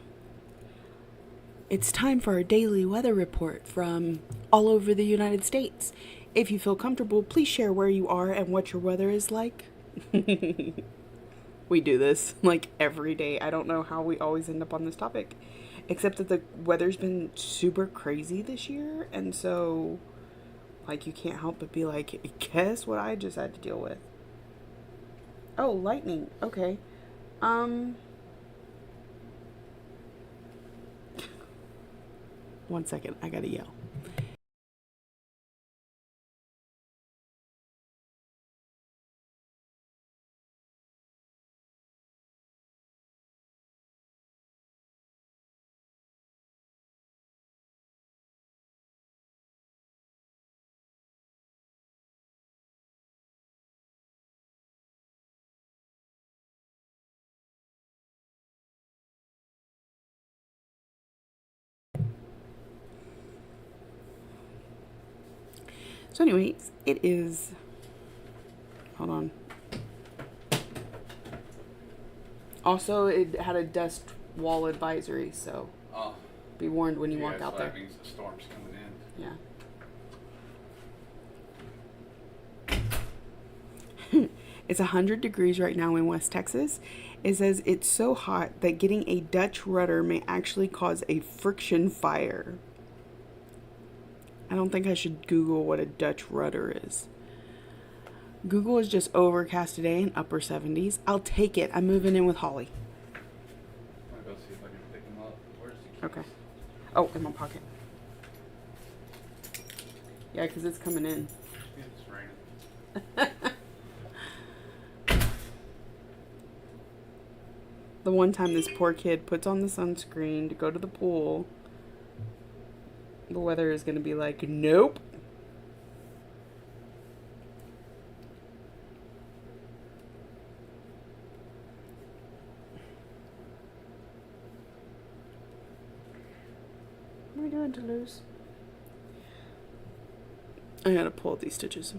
It's time for our daily weather report from all over the United States. If you feel comfortable, please share where you are and what your weather is like. We do this like every day. I don't know how we always end up on this topic, except that the weather's been super crazy this year, and so like you can't help but be like, guess what I just had to deal with. Oh, lightning. Okay. One second, I gotta yell. So anyways, it is, hold on. Also, it had a dust wall advisory, so be warned when you walk out so there. That means the storm's coming Yeah. It's 100 degrees right now in West Texas. It says it's so hot that getting a Dutch rudder may actually cause a friction fire. I don't think I should Google what a Dutch rudder is. Google is just overcast today in upper 70s. I'll take it. I'm moving in with Holly. I'm gonna go see if I can pick them up. Where's the keys? Okay. Oh, in my pocket. Yeah, because it's coming in. It's raining. The one time this poor kid puts on the sunscreen to go to the pool, the weather is going to be like, nope. What are we doing, Toulouse? I gotta pull out these stitches.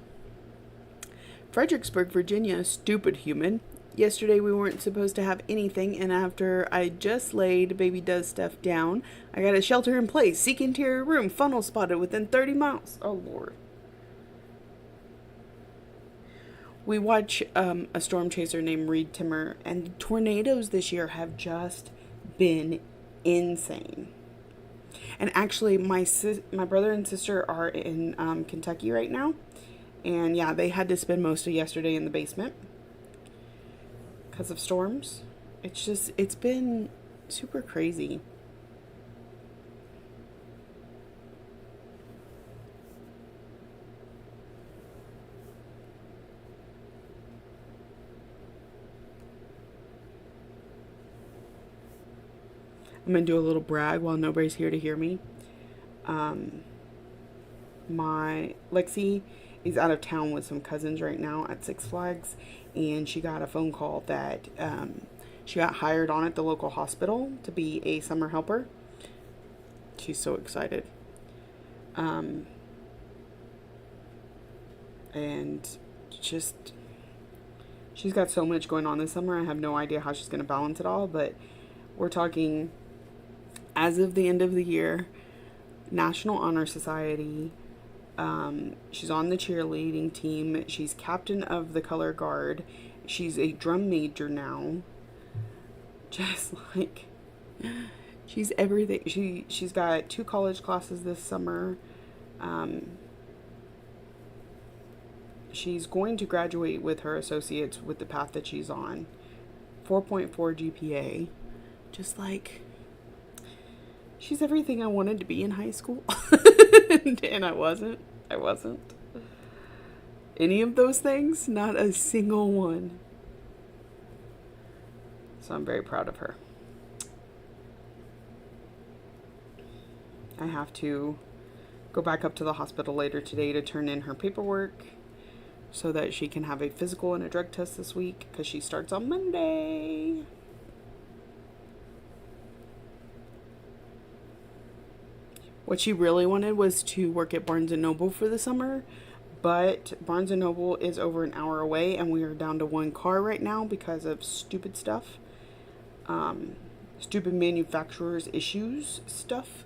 Fredericksburg, Virginia, stupid human. Yesterday we weren't supposed to have anything, and after I just laid baby does stuff down, I got a shelter in place. Seek interior room, funnel spotted within 30 miles. Oh, Lord. We watch a storm chaser named Reed Timmer, and tornadoes this year have just been insane. And actually, my brother and sister are in Kentucky right now. And yeah, they had to spend most of yesterday in the basement because of storms. It's been super crazy. I'm going to do a little brag while nobody's here to hear me. My Lexi is out of town with some cousins right now at Six Flags, and she got a phone call that she got hired on at the local hospital to be a summer helper. She's so excited. And just, she's got so much going on this summer. I have no idea how she's going to balance it all, but we're talking, as of the end of the year, National Honor Society. She's on the cheerleading team. She's captain of the color guard. She's a drum major now. Just like, she's everything. She's got 2 college classes this summer. She's going to graduate with her associates with the path that she's on. 4.4 GPA. Just like, she's everything I wanted to be in high school. And I wasn't. Any of those things? Not a single one. So I'm very proud of her. I have to go back up to the hospital later today to turn in her paperwork so that she can have a physical and a drug test this week, because she starts on Monday. What she really wanted was to work at Barnes & Noble for the summer, but Barnes & Noble is over an hour away, and we are down to 1 car right now because of stupid stuff. Stupid manufacturers' issues stuff,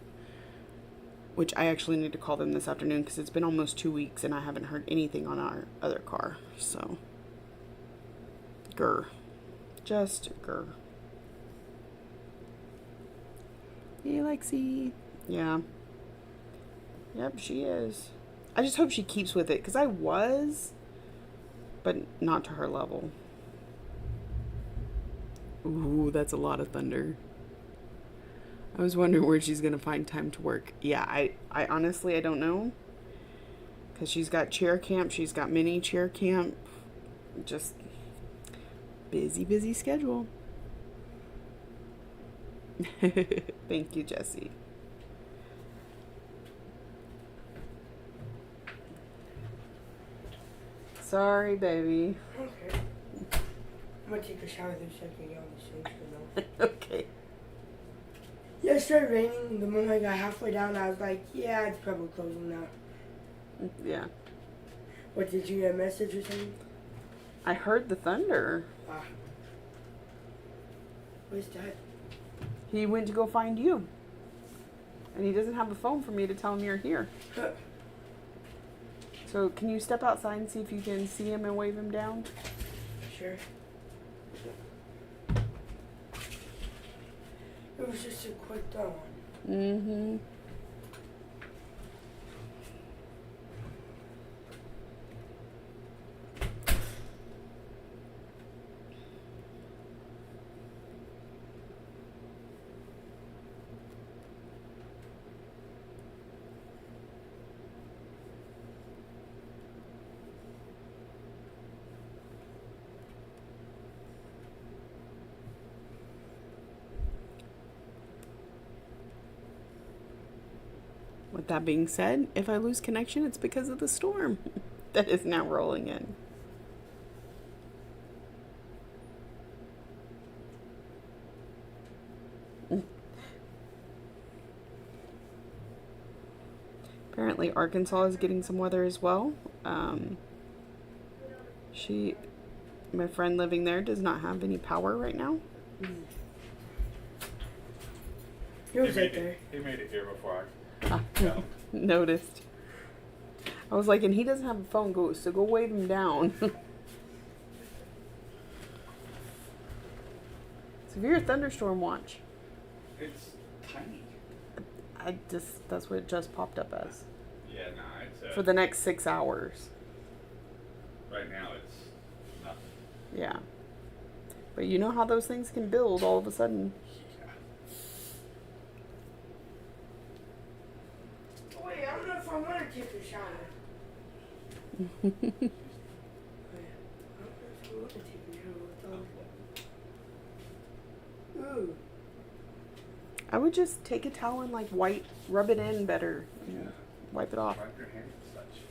which I actually need to call them this afternoon because it's been almost 2 weeks and I haven't heard anything on our other car. So, just grr. Hey, Lexi. Yeah. Yep, she is. I just hope she keeps with it, because I was, but not to her level. Ooh, that's a lot of thunder. I was wondering where she's going to find time to work. Yeah, I honestly, I don't know. Because she's got chair camp, she's got mini chair camp. Just busy schedule. Thank you, Jessie. Sorry, baby. Okay. I'm gonna take a shower this second on the sink for now. Okay. Yeah, it started raining. The moment I got halfway down, I was like, yeah, it's probably closing now. Yeah. What, did you get a message or something? I heard the thunder. Ah. Where's Dad? He went to go find you. And he doesn't have a phone for me to tell him you're here. So can you step outside and see if you can see him and wave him down? Sure. It was just a quick dawn. Mm-hmm. that being said, if I lose connection, it's because of the storm that is now rolling in. Apparently Arkansas is getting some weather as well. My friend living there does not have any power right now. He was right there. He made it here before I Noticed. I was like, and he doesn't have a phone, so go wave him down. Severe thunderstorm watch. It's tiny. That's what it just popped up as. Yeah, no, it's For the next 6 hours. right now it's nothing. Yeah. But you know how those things can build all of a sudden. Oh, wait, I don't know if I want to take a shower. I don't know if I want to take a shower with all. Ooh. I would just take a towel and rub it in better. Yeah. Wipe it off. Wipe your hands and such.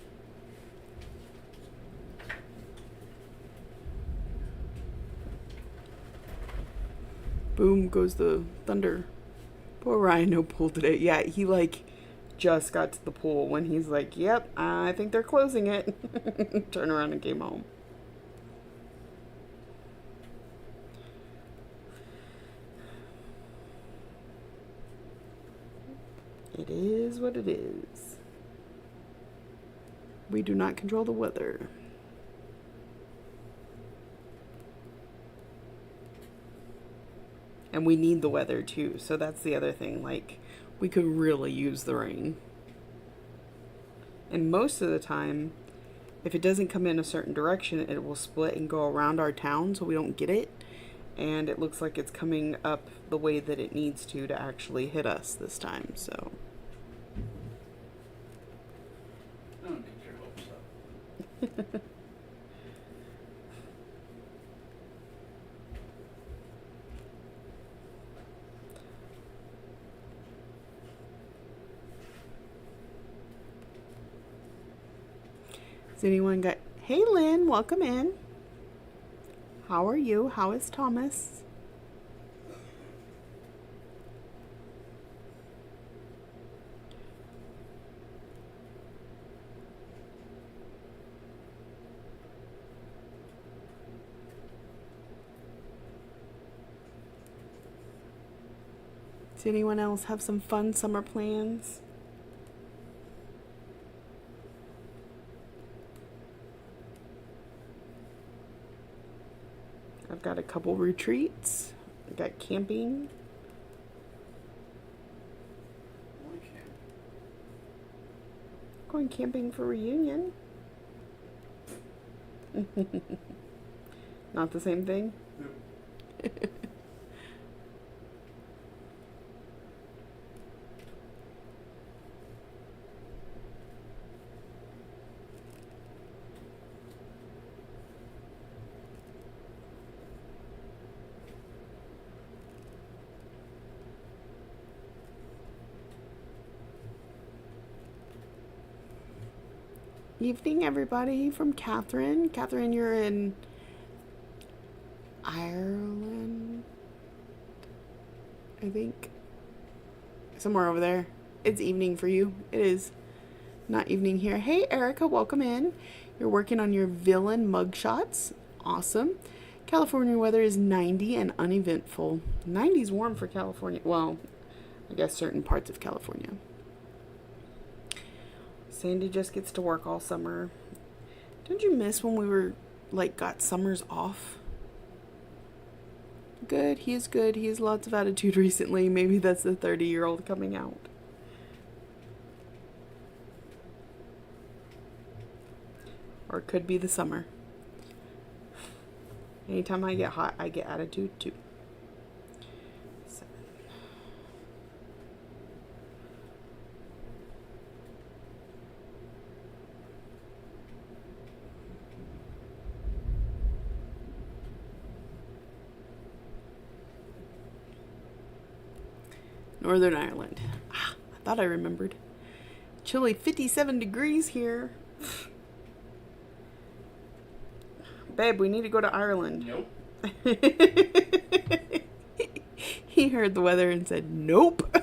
Boom goes the thunder. Poor Ryan, no pool today. Yeah, he just got to the pool when he's like, yep, I think they're closing it. Turn around and came home. It is what it is. We do not control the weather. And we need the weather too. So that's the other thing. We could really use the rain. And most of the time, if it doesn't come in a certain direction, it will split and go around our town so we don't get it. And it looks like it's coming up the way that it needs to actually hit us this time. So. Don't get your hopes up. Has anyone got... Hey, Lynn, welcome in. How are you? How is Thomas? Does anyone else have some fun summer plans? I've got a couple retreats. I've got camping. Going camping for reunion. Not the same thing? Evening, everybody, from Catherine. Catherine, you're in Ireland, I think. Somewhere over there. It's evening for you. It is not evening here. Hey, Erica, welcome in. You're working on your villain mugshots. Awesome. California weather is 90 and uneventful. 90 is warm for California. Well, I guess certain parts of California. Sandy just gets to work all summer. Don't you miss when we were, got summers off? Good. He is good. He has lots of attitude recently. Maybe that's the 30-year-old coming out. Or it could be the summer. Anytime I get hot, I get attitude too. Northern Ireland. I thought I remembered. Chilly 57 degrees here. Babe, we need to go to Ireland. Nope. He heard the weather and said, nope.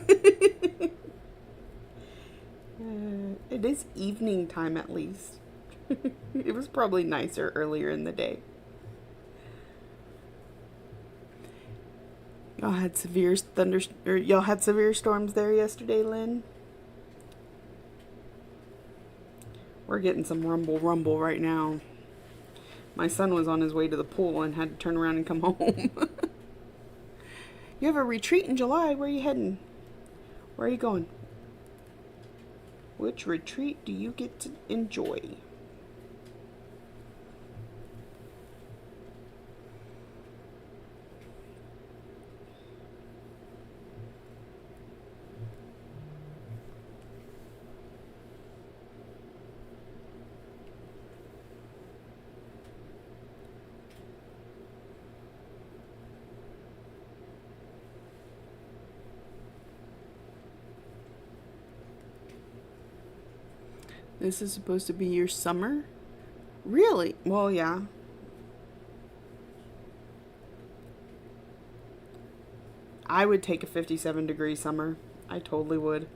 It is evening time at least. It was probably nicer earlier in the day. Y'all had severe storms there yesterday, Lynn? We're getting some rumble right now. My son was on his way to the pool and had to turn around and come home. You have a retreat in July. Where are you heading? Where are you going? Which retreat do you get to enjoy? This is supposed to be your summer? Really? Well, yeah. I would take a 57-degree summer. I totally would.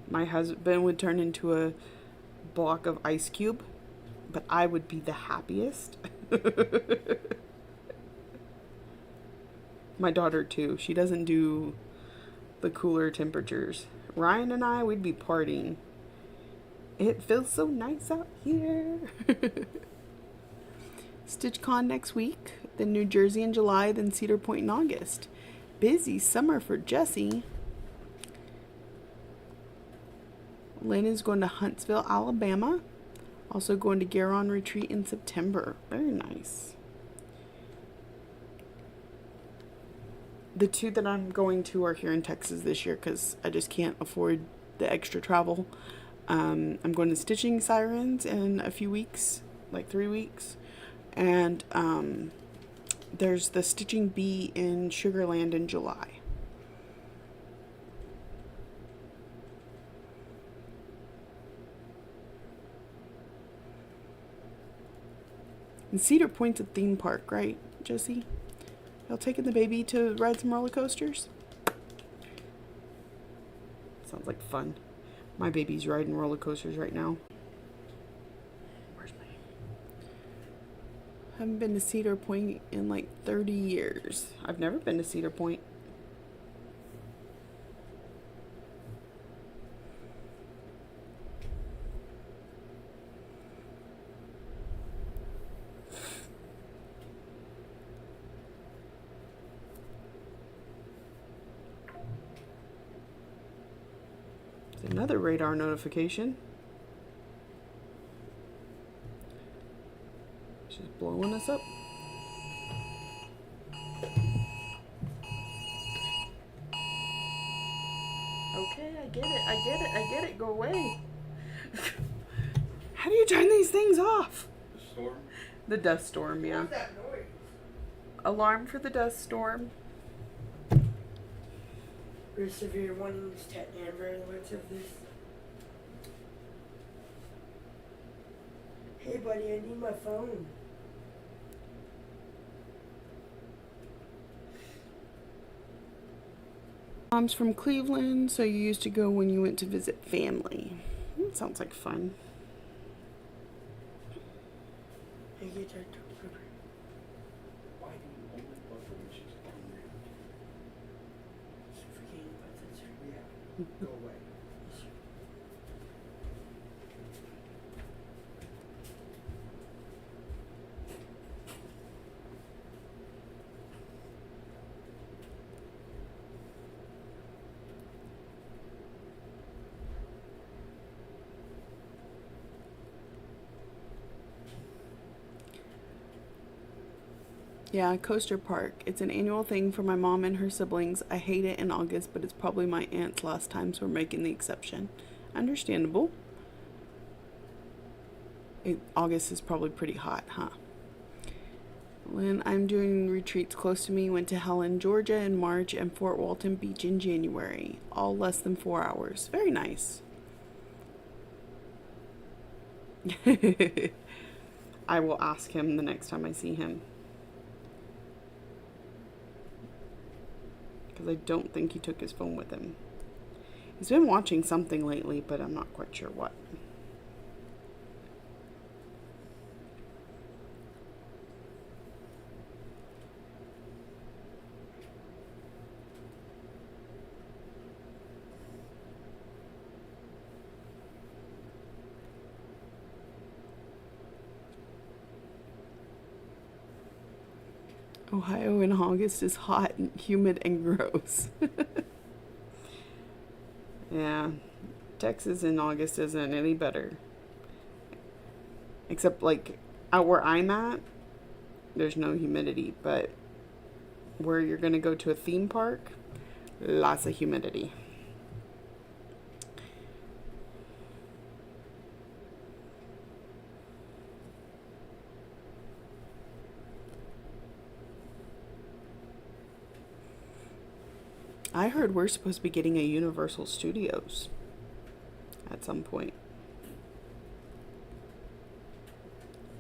My husband would turn into a block of ice cube, but I would be the happiest. My daughter, too. She doesn't do the cooler temperatures. Ryan and I, we'd be partying. It feels so nice out here. StitchCon next week, then New Jersey in July, then Cedar Point in August. Busy summer for Jessie. Lynn is going to Huntsville, Alabama. Also going to Garon Retreat in September. Very nice. The two that I'm going to are here in Texas this year because I just can't afford the extra travel. I'm going to Stitching Sirens in a few weeks, like 3 weeks. And there's the Stitching Bee in Sugar Land in July. And Cedar Point's a theme park, right, Jessie? Y'all taking the baby to ride some roller coasters? Sounds like fun. My baby's riding roller coasters right now. Where's my... Haven't been to Cedar Point in like 30 years. I've never been to Cedar Point. Another radar notification. She's blowing us up. Okay, I get it. Go away. How do you turn these things off? The storm? The dust storm, yeah. What's that noise? Alarm for the dust storm. We're severe warnings to Amber alerts of this. Hey buddy, I need my phone. Mom's from Cleveland, so you used to go when you went to visit family. That sounds like fun. Hey, get that Why do you only love her when she's angry? Go away. Yeah, Coaster Park. It's an annual thing for my mom and her siblings. I hate it in August, but it's probably my aunt's last time, so we're making the exception. Understandable. August is probably pretty hot, huh? Portland. I'm doing retreats close to me. Went to Helen, Georgia in March and Fort Walton Beach in January. All less than 4 hours. Very nice. I will ask him the next time I see him. Because I don't think he took his phone with him. He's been watching something lately, but I'm not quite sure what. Ohio in August is hot and humid and gross. Yeah, Texas in August isn't any better. Except like out where I'm at, there's no humidity, but where you're gonna go to a theme park, lots of humidity. I heard we're supposed to be getting a Universal Studios at some point.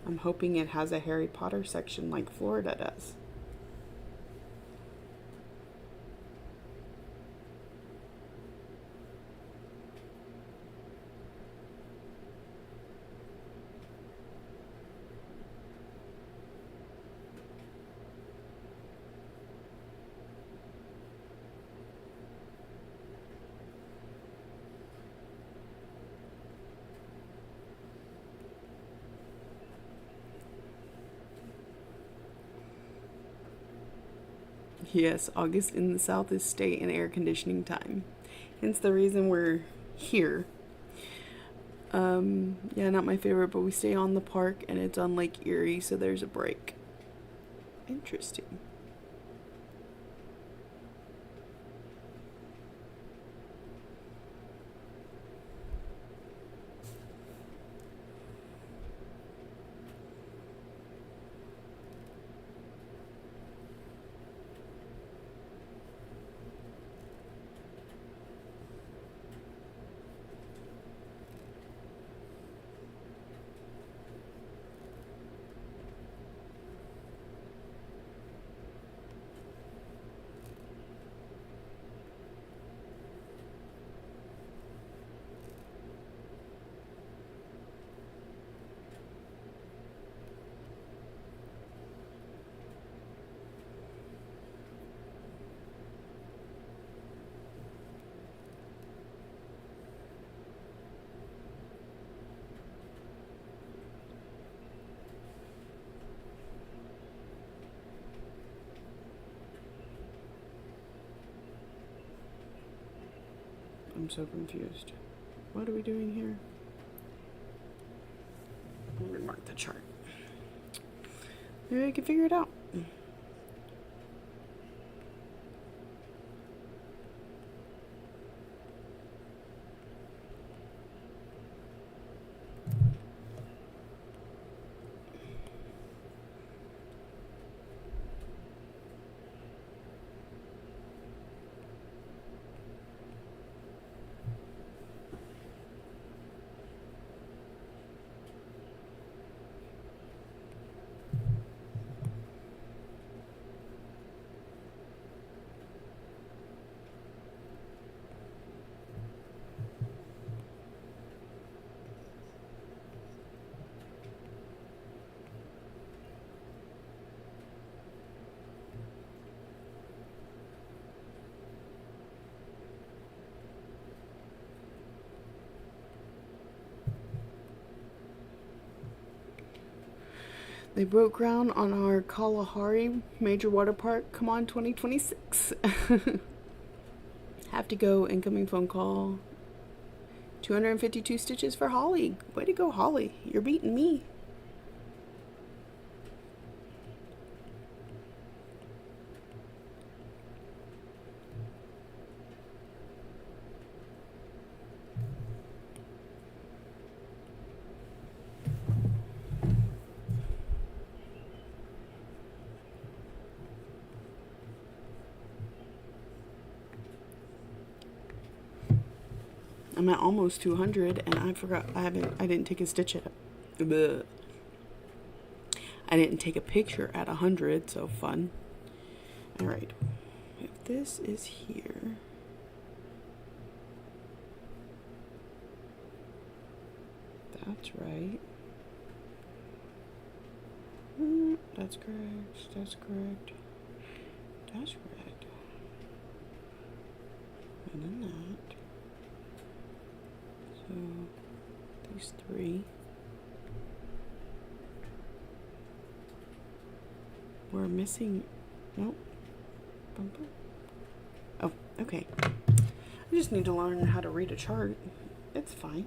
I'm hoping it has a Harry Potter section like Florida does. Yes, August in the South is stay and air conditioning time. Hence the reason we're here. Yeah, not my favorite, but we stay on the park and it's on Lake Erie, so there's a break. Interesting. I'm so confused. What are we doing here? Let me mark the chart. Maybe I can figure it out. They broke ground on our Kalahari major water park. Come on, 2026. Have to go. Incoming phone call. 252 stitches for Holly. Way to go, Holly. You're beating me. I'm at almost 200 and I forgot I didn't take a stitch at Bleh. I didn't take a picture at 100, so fun. All right, if this is here, that's right. That's correct. That's correct. That's correct. And then that. So these three. We're missing. Nope. Oh, okay. I just need to learn how to read a chart. It's fine.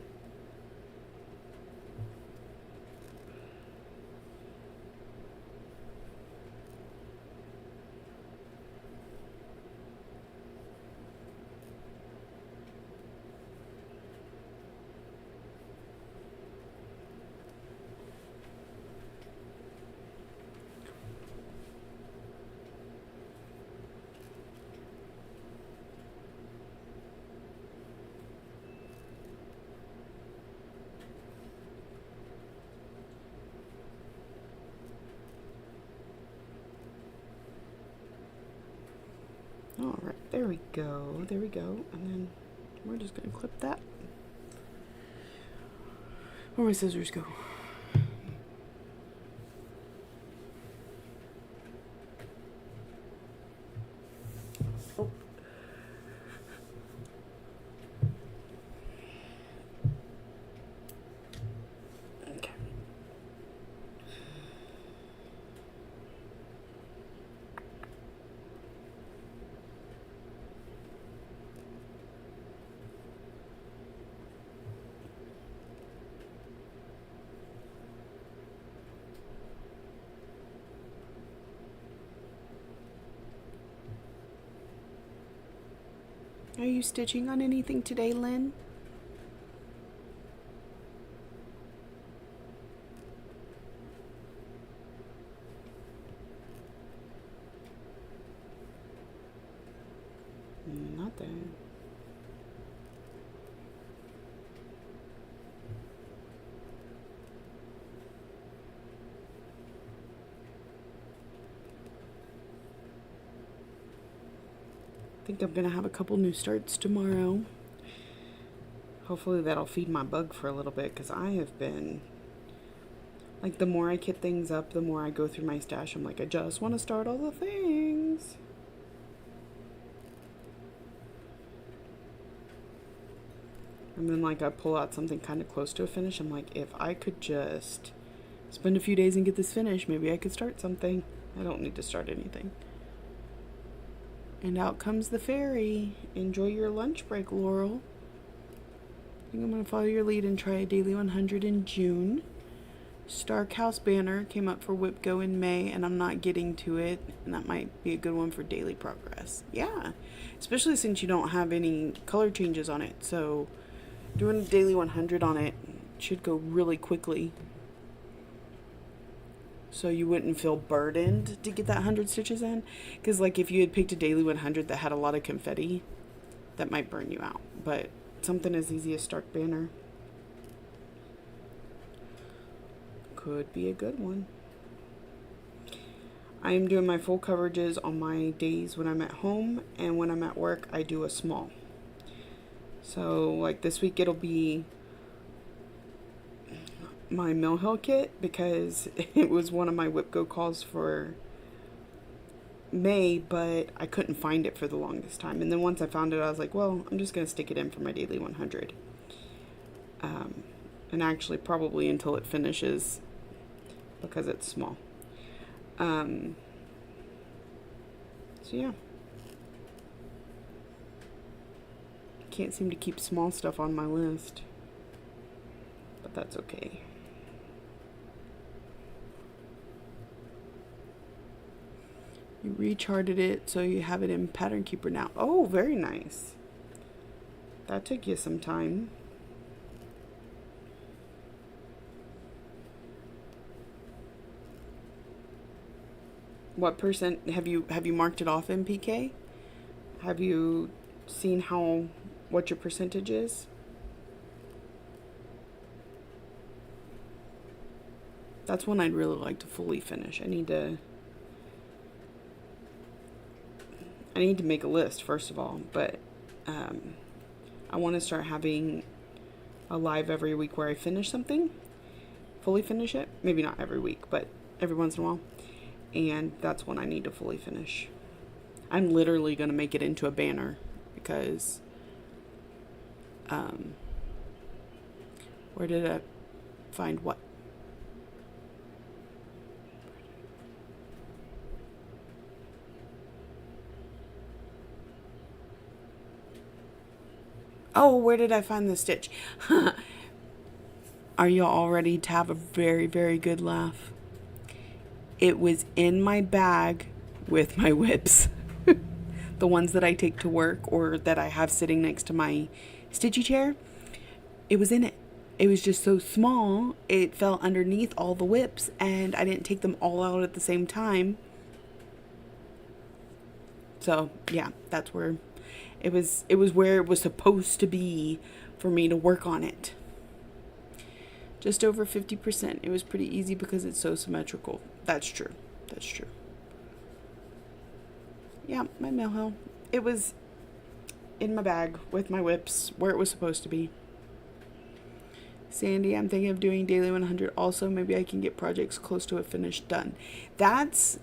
All right, there we go. There we go. And then we're just gonna clip that. Where my scissors go? Oh. Okay. Are you stitching on anything today, Lynn? Nothing. I think I'm gonna have a couple new starts tomorrow. Hopefully that'll feed my bug for a little bit, because I have been, like, the more I kit things up, the more I go through my stash, I'm like, I just want to start all the things. And then, like, I pull out something kind of close to a finish. I'm like, if I could just spend a few days and get this finished, maybe I could start something. I don't need to start anything. And out comes the fairy. Enjoy your lunch break, Laurel. I think I'm going to follow your lead and try a daily 100 in June. Stark House banner came up for Whip Go in May, and I'm not getting to it. And that might be a good one for daily progress. Yeah, especially since you don't have any color changes on it. So doing a daily 100 on it should go really quickly. So you wouldn't feel burdened to get that 100 stitches in. Because, like, if you had picked a daily 100 that had a lot of confetti, that might burn you out. But something as easy as Stark Banner could be a good one. I am doing my full coverages on my days when I'm at home, and when I'm at work, I do a small. So, like, this week it'll be my Mill Hill kit, because it was one of my Whip Go calls for May, but I couldn't find it for the longest time. And then once I found it, I was like, well, I'm just going to stick it in for my daily 100. And actually probably until it finishes, because it's small. So yeah. Can't seem to keep small stuff on my list, but that's okay. You recharted it, so you have it in Pattern Keeper now. Oh, very nice. That took you some time. What percent have you marked it off in PK? Have you seen what your percentage is? That's one I'd really like to fully finish. I need to make a list, first of all, but I want to start having a live every week where I finish something, fully finish it. Maybe not every week, but every once in a while. And that's one I need to fully finish. I'm literally going to make it into a banner because where did I find what? Oh, where did I find the stitch? Are you all ready to have a very, very good laugh? It was in my bag with my whips. The ones that I take to work or that I have sitting next to my stitchy chair. It was in it. It was just so small, it fell underneath all the whips, and I didn't take them all out at the same time. So, yeah, that's where it was where it was supposed to be for me to work on it. Just over 50%. It was pretty easy because it's so symmetrical. That's true. That's true. Yeah, my mail hill. It was in my bag with my whips where it was supposed to be. Sandy, I'm thinking of doing daily 100 also. Maybe I can get projects close to a finished done. That's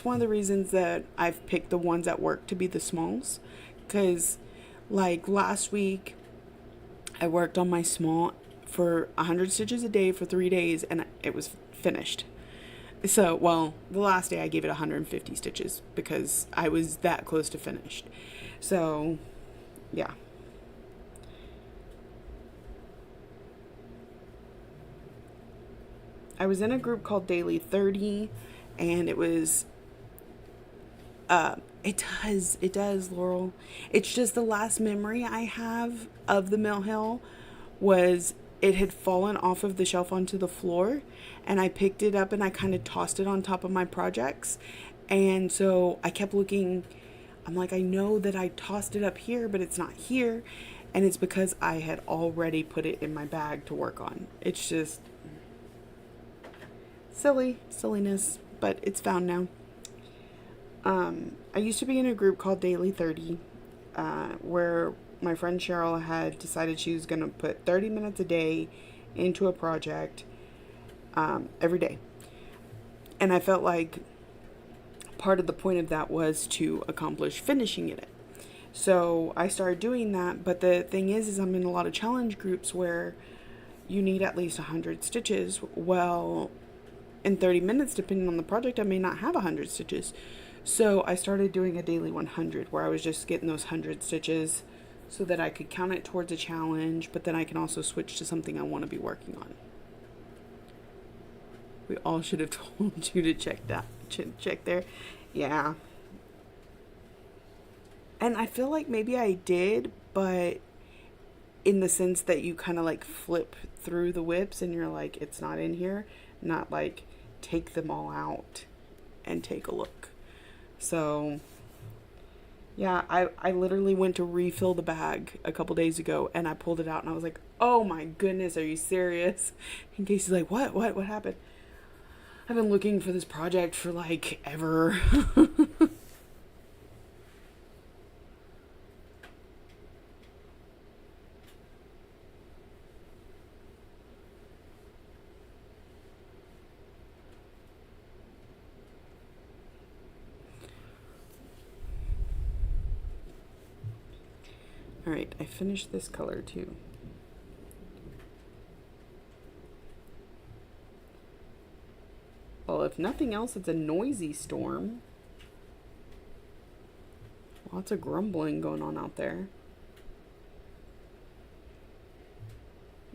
one of the reasons that I've picked the ones at work to be the smalls. Because, like, last week, I worked on my small for 100 stitches a day for 3 days, and it was finished. So, well, the last day I gave it 150 stitches because I was that close to finished. So, yeah. I was in a group called Daily 30, and it was, it does, Laurel. It's just the last memory I have of the Mill Hill was it had fallen off of the shelf onto the floor, and I picked it up and I kind of tossed it on top of my projects. And so I kept looking, I'm like, I know that I tossed it up here, but it's not here. And it's because I had already put it in my bag to work on. It's just silliness, but it's found now. I used to be in a group called Daily 30, where my friend Cheryl had decided she was going to put 30 minutes a day into a project every day. And I felt like part of the point of that was to accomplish finishing it. So I started doing that, but the thing is I'm in a lot of challenge groups where you need at least 100 stitches. Well, in 30 minutes, depending on the project, I may not have 100 stitches. So I started doing a daily 100 where I was just getting those 100 stitches so that I could count it towards a challenge, but then I can also switch to something I want to be working on. We all should have told you to check there. Yeah. And I feel like maybe I did, but in the sense that you kind of like flip through the whips and you're like, it's not in here, not like take them all out and take a look. So yeah, I literally went to refill the bag a couple days ago and I pulled it out and I was like, oh my goodness, are you serious? And Casey's like, what happened? I've been looking for this project for like ever. Alright, I finished this color too. Well, if nothing else, it's a noisy storm. Lots of grumbling going on out there.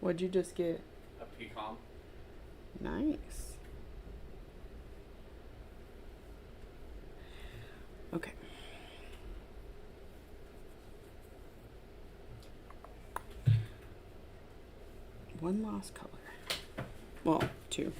What'd you just get? A pecan. Nice. Okay. One last color. Well, two.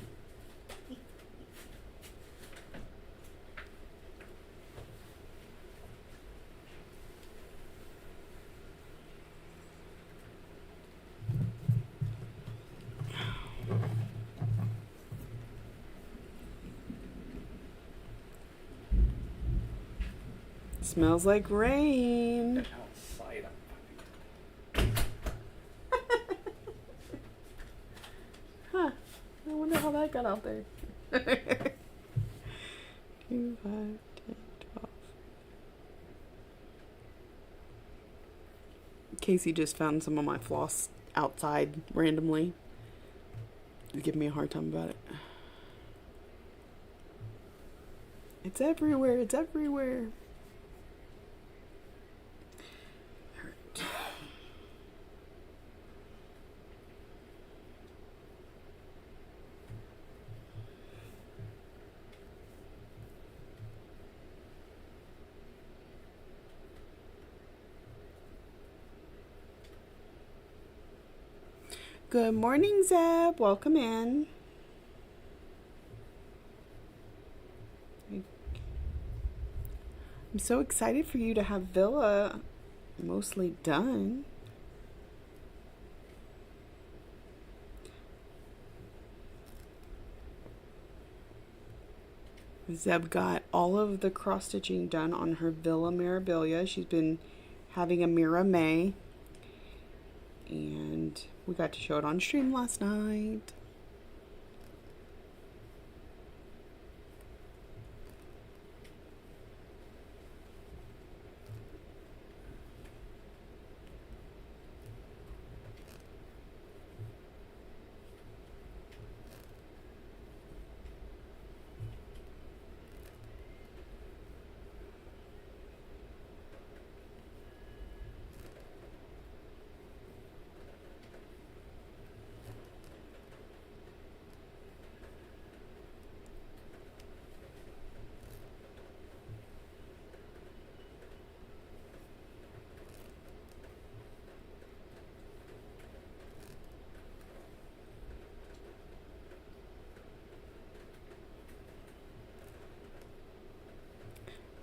Smells like rain. Outside, I'm fucking. Huh. I wonder how that got out there. 2, 5, 10, 12. Casey just found some of my floss outside randomly. He's giving me a hard time about it. It's everywhere. It's everywhere. Alright. Good morning, Zeb. Welcome in. I'm so excited for you to have Villa mostly done. Zeb got all of the cross stitching done on her Villa Mirabilia. She's been having a Mira May. And we got to show it on stream last night.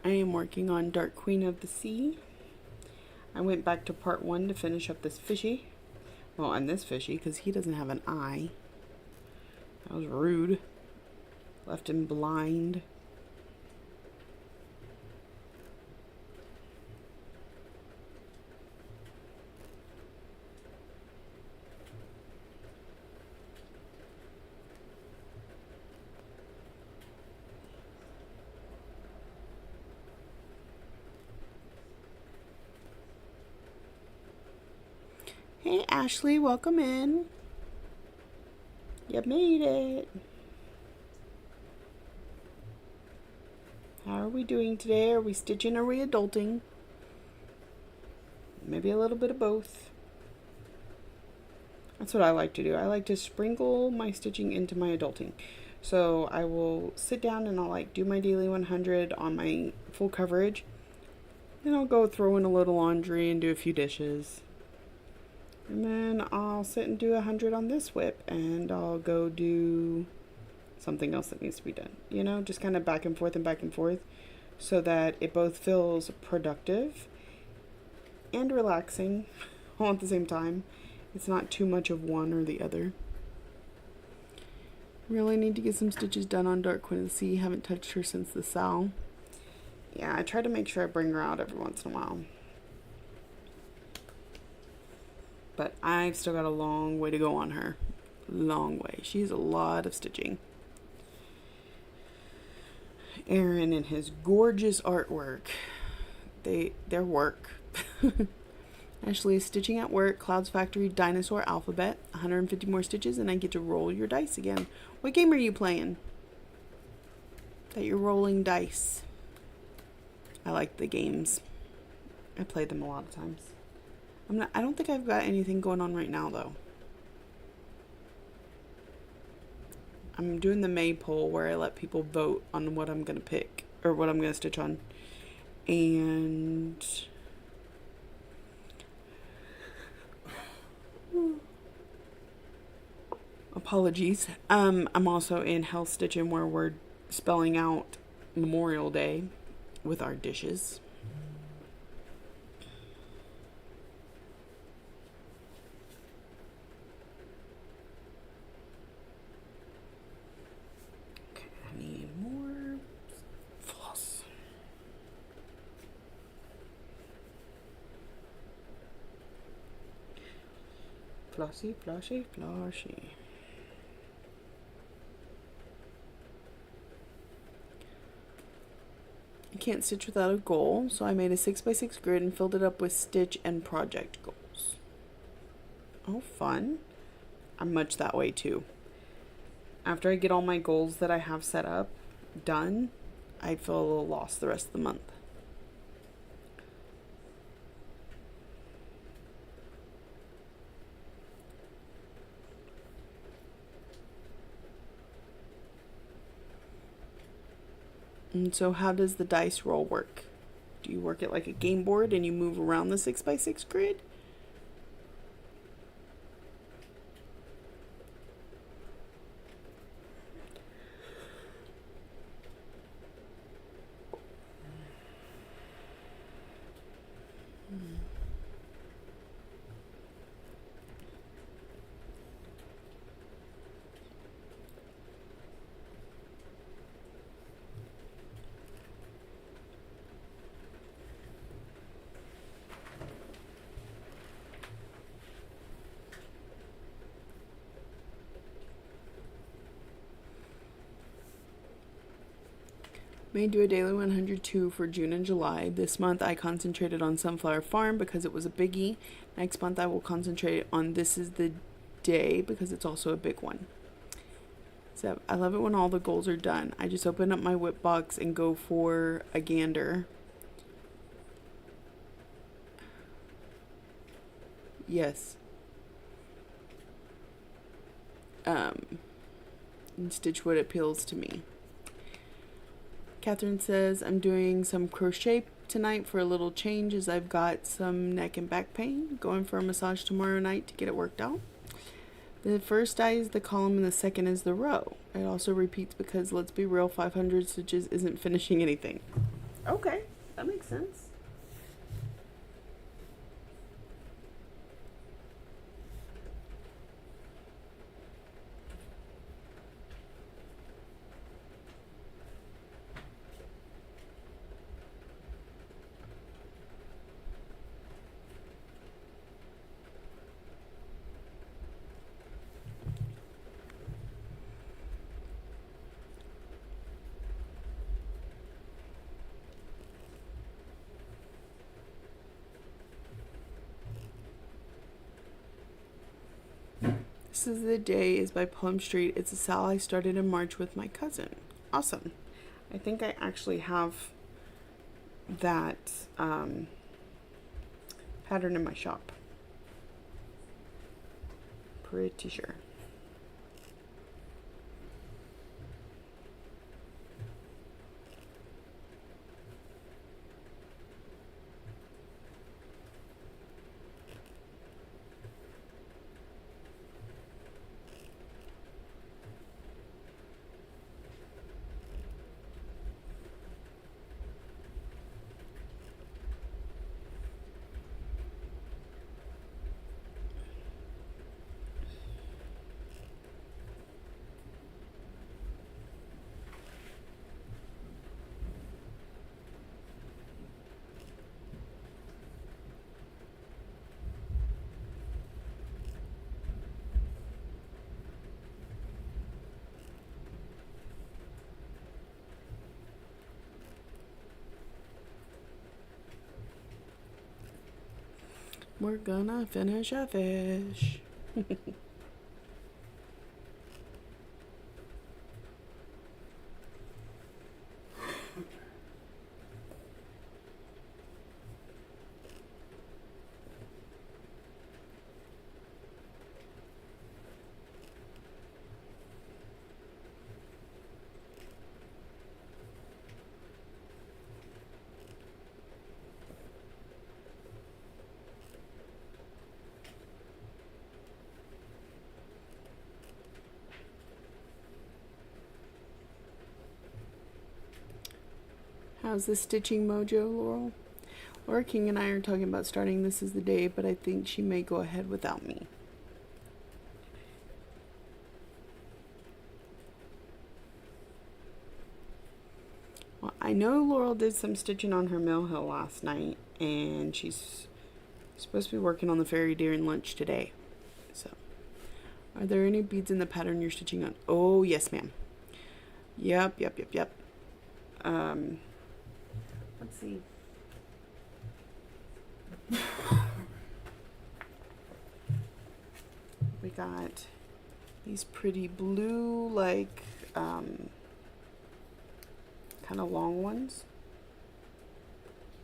I am working on Dark Queen of the Sea. I went back to part 1 to finish up this fishy. Well, and this fishy, because he doesn't have an eye. That was rude. Left him blind. Hey Ashley, welcome in. You made it. How are we doing today? Are we stitching or are we adulting? Maybe a little bit of both. That's what I like to do. I like to sprinkle my stitching into my adulting. So I will sit down and I'll like do my daily 100 on my full coverage. Then I'll go throw in a little laundry and do a few dishes. And then I'll sit and do 100 on this whip and I'll go do something else that needs to be done. You know, just kind of back and forth so that it both feels productive and relaxing all at the same time. It's not too much of one or the other. Really need to get some stitches done on Dark Queen of the Sea. Haven't touched her since the Sal. Yeah, I try to make sure I bring her out every once in a while. But I've still got a long way to go on her. Long way. She has a lot of stitching. Aaron and his gorgeous artwork. Their work. Ashley is stitching at work. Clouds Factory Dinosaur Alphabet. 150 more stitches and I get to roll your dice again. What game are you playing? That you're rolling dice. I like the games. I play them a lot of times. I don't think I've got anything going on right now though. I'm doing the May poll where I let people vote on what I'm gonna pick or what I'm gonna stitch on. And apologies. I'm also in Hell Stitching where we're spelling out Memorial Day with our dishes. Okay, I need more floss. Flossy, flossy, flossy. I can't stitch without a goal, so I made a 6x6 grid and filled it up with stitch and project goals. Oh, fun. I'm much that way too. After I get all my goals that I have set up done, I feel a little lost the rest of the month. And so how does the dice roll work? Do you work it like a game board and you move around the 6x6 grid? May do a daily 102 for June and July. This month I concentrated on Sunflower Farm because it was a biggie. Next month I will concentrate on This Is the Day because it's also a big one. So I love it when all the goals are done. I just open up my whip box and go for a gander. Yes. And stitch what appeals to me. Catherine says, I'm doing some crochet tonight for a little change as I've got some neck and back pain. Going for a massage tomorrow night to get it worked out. The first die is the column and the second is the row. It also repeats because, let's be real, 500 stitches isn't finishing anything. Okay, that makes sense. This Is the Day is by Plum Street. It's a sal I started in March with my cousin. Awesome. I think I actually have that pattern in my shop. Pretty sure. We're gonna finish a fish. How's the stitching mojo, Laurel? Laura King and I are talking about starting This Is the Day, but I think she may go ahead without me. Well, I know Laurel did some stitching on her mill hill last night, and she's supposed to be working on the fairy during lunch today. So Are there any beads in the pattern you're stitching on? Oh, yes, ma'am. Yep. Let's see. We got these pretty blue, like, kind of long ones.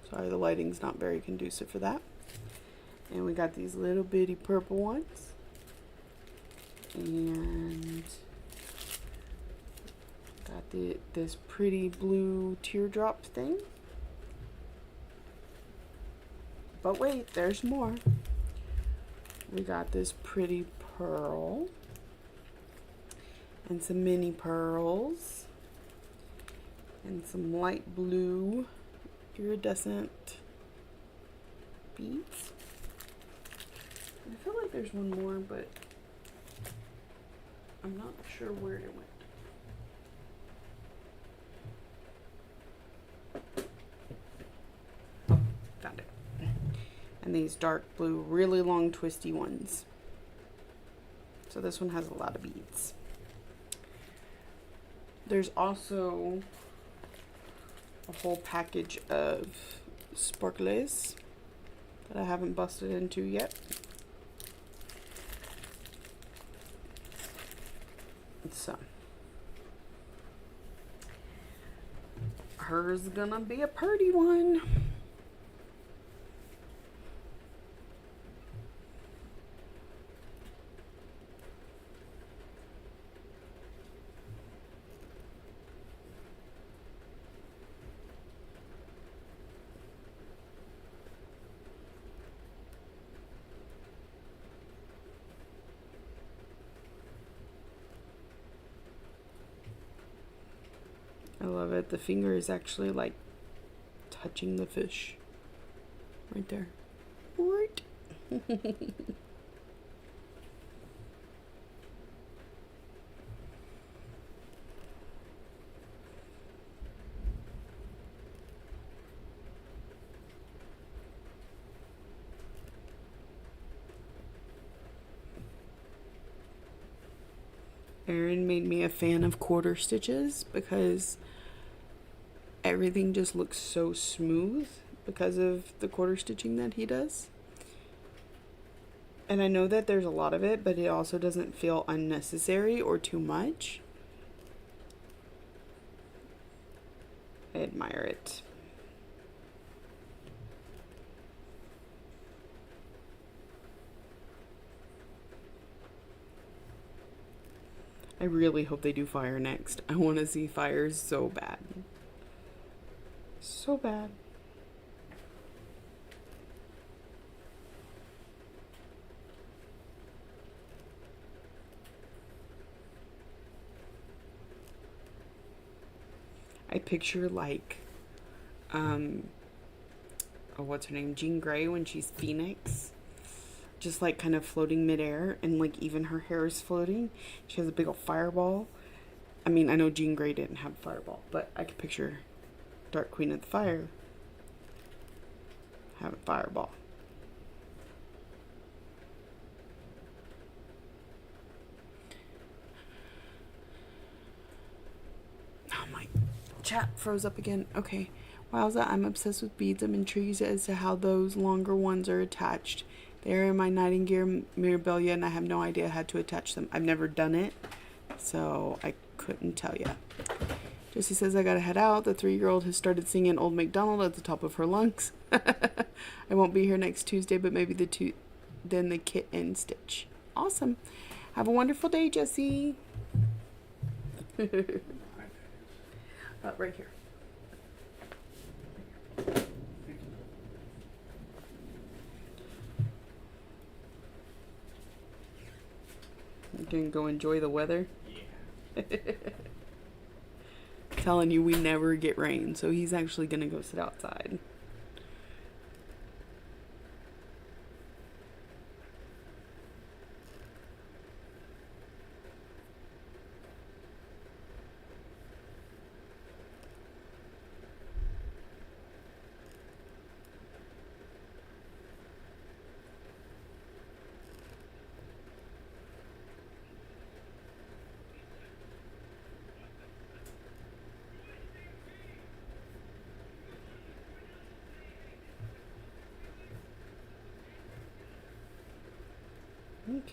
Sorry, the lighting's not very conducive for that. And we got these little bitty purple ones. And got this pretty blue teardrop thing. But wait, there's more. We got this pretty pearl. And some mini pearls. And some light blue iridescent beads. I feel like there's one more, but I'm not sure where it went. Oh, found it. And these dark blue, really long twisty ones. So this one has a lot of beads. There's also a whole package of sparkles that I haven't busted into yet. So hers gonna be a pretty one. I love it. The finger is actually like touching the fish right there. Right. Aaron made me a fan of quarter stitches because everything just looks so smooth because of the quarter stitching that he does. And I know that there's a lot of it, but it also doesn't feel unnecessary or too much. I admire it. I really hope they do fire next. I want to see fires so bad. So bad. I picture like, oh, what's her name? Jean Grey when she's Phoenix. Just like kind of floating midair, and like even her hair is floating. She has a big old fireball. I mean, I know Jean Grey didn't have a fireball, but I could picture Dark Queen of the Fire have a fireball. Oh, my chat froze up again. Okay. Wowza, I'm obsessed with beads. I'm intrigued as to how those longer ones are attached. They're in my Nightingale Mirabilia, and I have no idea how to attach them. I've never done it, so I couldn't tell you. Jessie says, I gotta head out. The 3-year-old has started singing Old MacDonald at the top of her lungs. I won't be here next Tuesday, but maybe then the kit and stitch. Awesome. Have a wonderful day, Jessie. Right here. You can go enjoy the weather. Yeah. Telling you, we never get rain, so he's actually gonna go sit outside.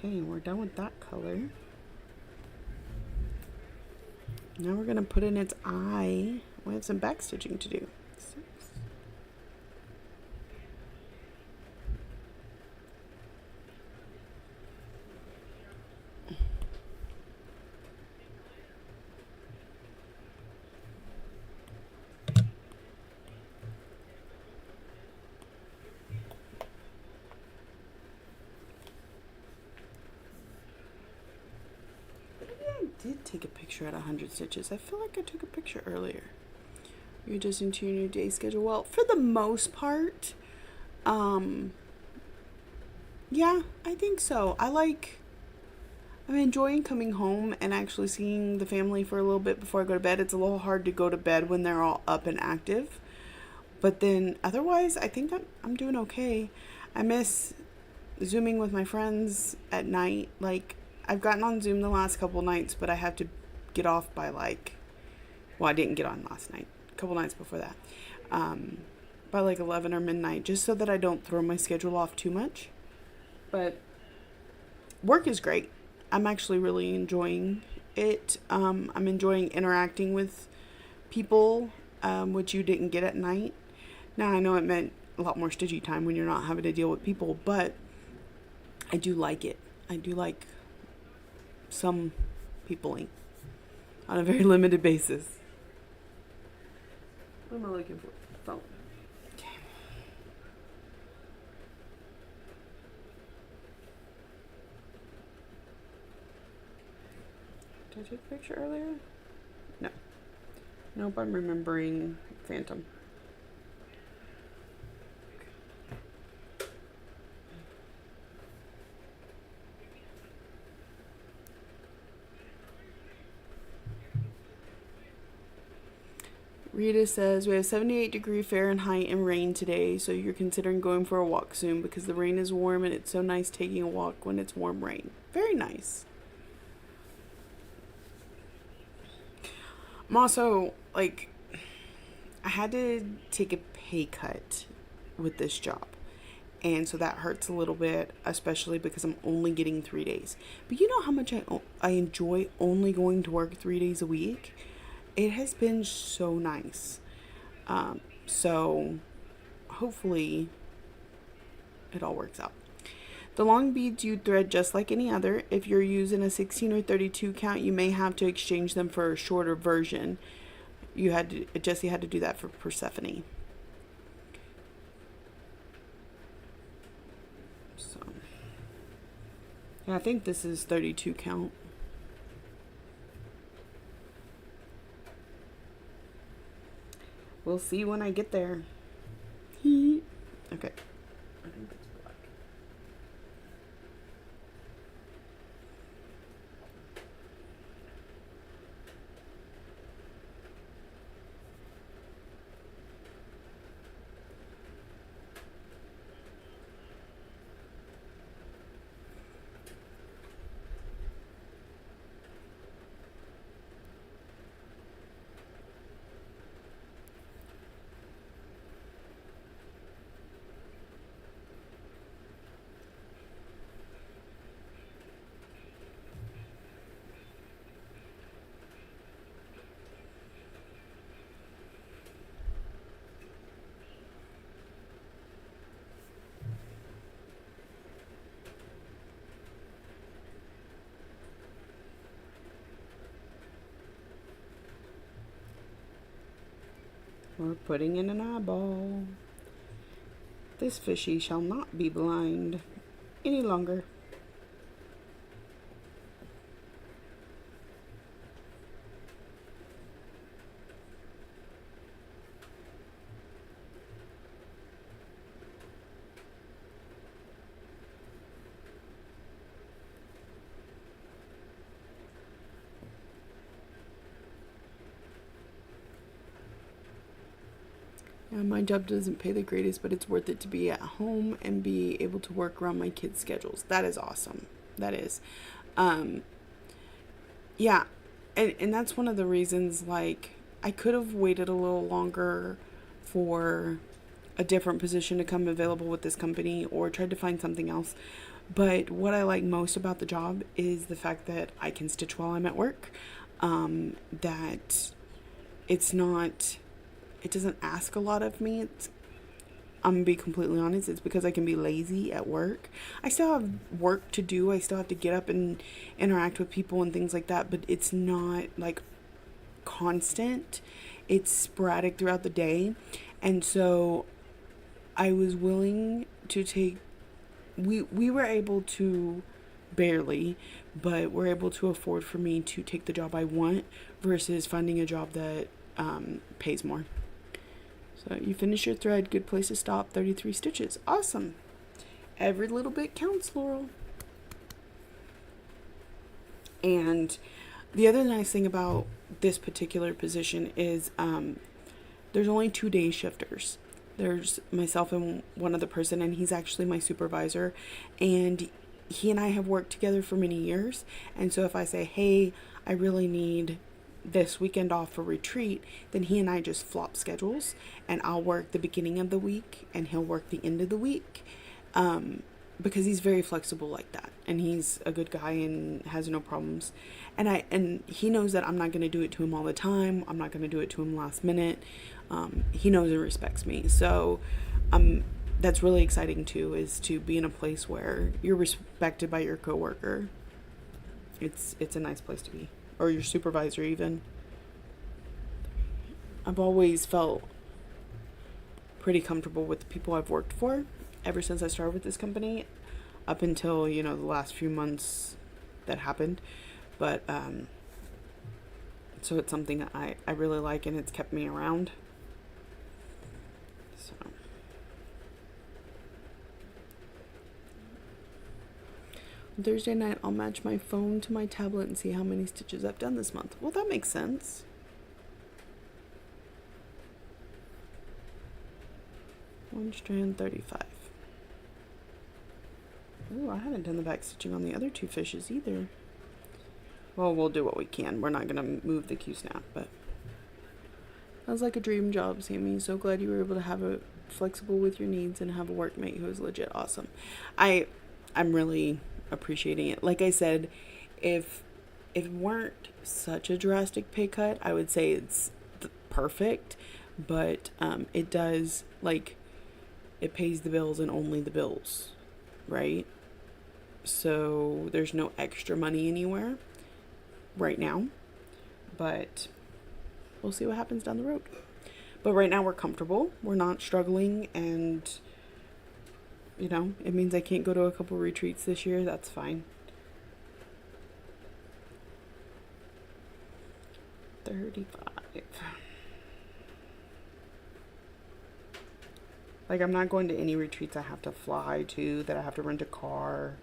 Okay, we're done with that color. Now we're gonna put in its eye. We have some back stitching to do. Did take a picture at 100 stitches. I feel like I took a picture earlier. You're adjusting to your new day schedule. Well, for the most part, yeah, I think so. I'm enjoying coming home and actually seeing the family for a little bit before I go to bed. It's a little hard to go to bed when they're all up and active. But then otherwise, I think I'm doing okay. I miss Zooming with my friends at night. Like, I've gotten on Zoom the last couple nights, but I have to get off by I didn't get on last night. A couple nights before that. By 11 or midnight, just so that I don't throw my schedule off too much. But work is great. I'm actually really enjoying it. I'm enjoying interacting with people, which you didn't get at night. Now, I know it meant a lot more stitchy time when you're not having to deal with people, but I do like it. I do like some peopling on a very limited basis. What am I looking for? Phone. Okay. Did I take a picture earlier? No. Nope, I'm remembering Phantom. Rita says, we have 78-degree Fahrenheit and rain today, so you're considering going for a walk soon because the rain is warm and it's so nice taking a walk when it's warm rain. Very nice. I'm also, I had to take a pay cut with this job. And so that hurts a little bit, especially because I'm only getting 3 days. But you know how much I enjoy only going to work 3 days a week? It has been so nice. So hopefully it all works out. The long beads you thread just like any other. If you're using a 16 or 32 count, you may have to exchange them for a shorter version. Jessie had to do that for Persephone. So, yeah, I think this is 32 count. We'll see when I get there. Okay. I think that's black. We're putting in an eyeball. This fishy shall not be blind any longer. My job doesn't pay the greatest, but it's worth it to be at home and be able to work around my kids' schedules. That is awesome. That is. Yeah. And that's one of the reasons, I could have waited a little longer for a different position to come available with this company or tried to find something else. But what I like most about the job is the fact that I can stitch while I'm at work. That it's not, it doesn't ask a lot of me. I'm gonna be completely honest, it's because I can be lazy at work. I still have work to do. I still have to get up and interact with people and things like that, but it's not like constant. It's sporadic throughout the day. And so I was willing to take, we were able to, barely, but we're able to afford for me to take the job I want versus finding a job that pays more. So you finish your thread, good place to stop, 33 stitches. Awesome. Every little bit counts, Laurel. And the other nice thing about this particular position is there's only 2 day shifters. There's myself and one other person, and he's actually my supervisor. And he and I have worked together for many years. And so if I say, hey, I really need this weekend off for retreat, then he and I just flop schedules, and I'll work the beginning of the week and he'll work the end of the week, because he's very flexible like that, and he's a good guy and has no problems. And he knows that I'm not going to do it to him all the time. I'm not going to do it to him last minute. He knows and respects me. So that's really exciting too, is to be in a place where you're respected by your coworker. It's a nice place to be. Or your supervisor even. I've always felt pretty comfortable with the people I've worked for ever since I started with this company, up until, the last few months that happened. But so it's something that I really like, and it's kept me around. So Thursday night, I'll match my phone to my tablet and see how many stitches I've done this month. Well, that makes sense. One strand, 35. Ooh, I haven't done the back stitching on the other 2 fishes either. Well, we'll do what we can. We're not going to move the Q-snap, but sounds like a dream job, Sammy. So glad you were able to have a flexible with your needs and have a workmate who is legit awesome. I'm really appreciating it. Like I said, if it weren't such a drastic pay cut, I would say it's perfect, but it does, like, it pays the bills and only the bills, right? So there's no extra money anywhere right now, but we'll see what happens down the road. But right now we're comfortable, we're not struggling, and it means I can't go to a couple retreats this year. That's fine. 35. Like, I'm not going to any retreats I have to fly to, that I have to rent a car,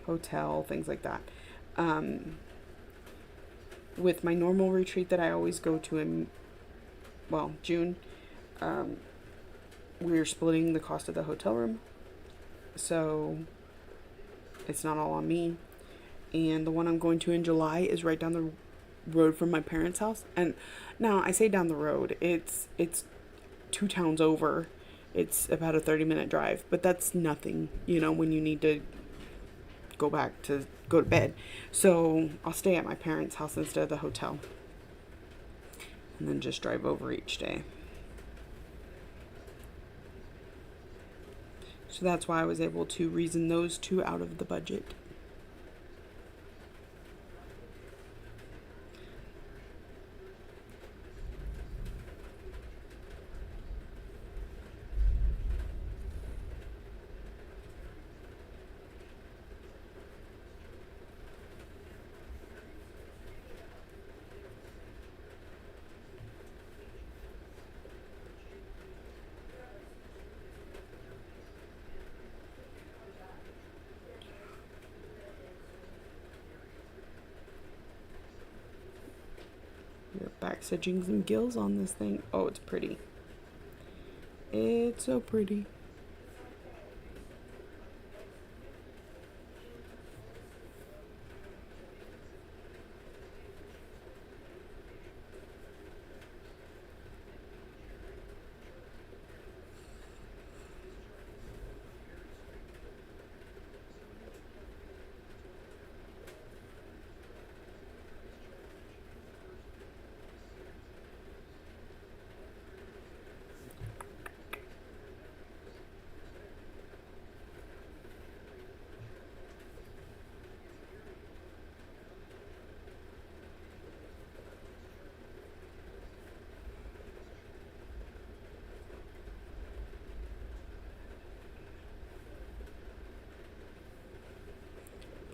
hotel, things like that. With my normal retreat that I always go to in, June, we're splitting the cost of the hotel room. So it's not all on me. And the one I'm going to in July is right down the road from my parents' house. And now I say down the road, it's 2 towns over. It's about a 30-minute drive, but that's nothing, when you need to go to bed. So I'll stay at my parents' house instead of the hotel, and then just drive over each day. So that's why I was able to reason those 2 out of the budget. We're back stitching some gills on this thing. Oh, it's pretty. It's so pretty.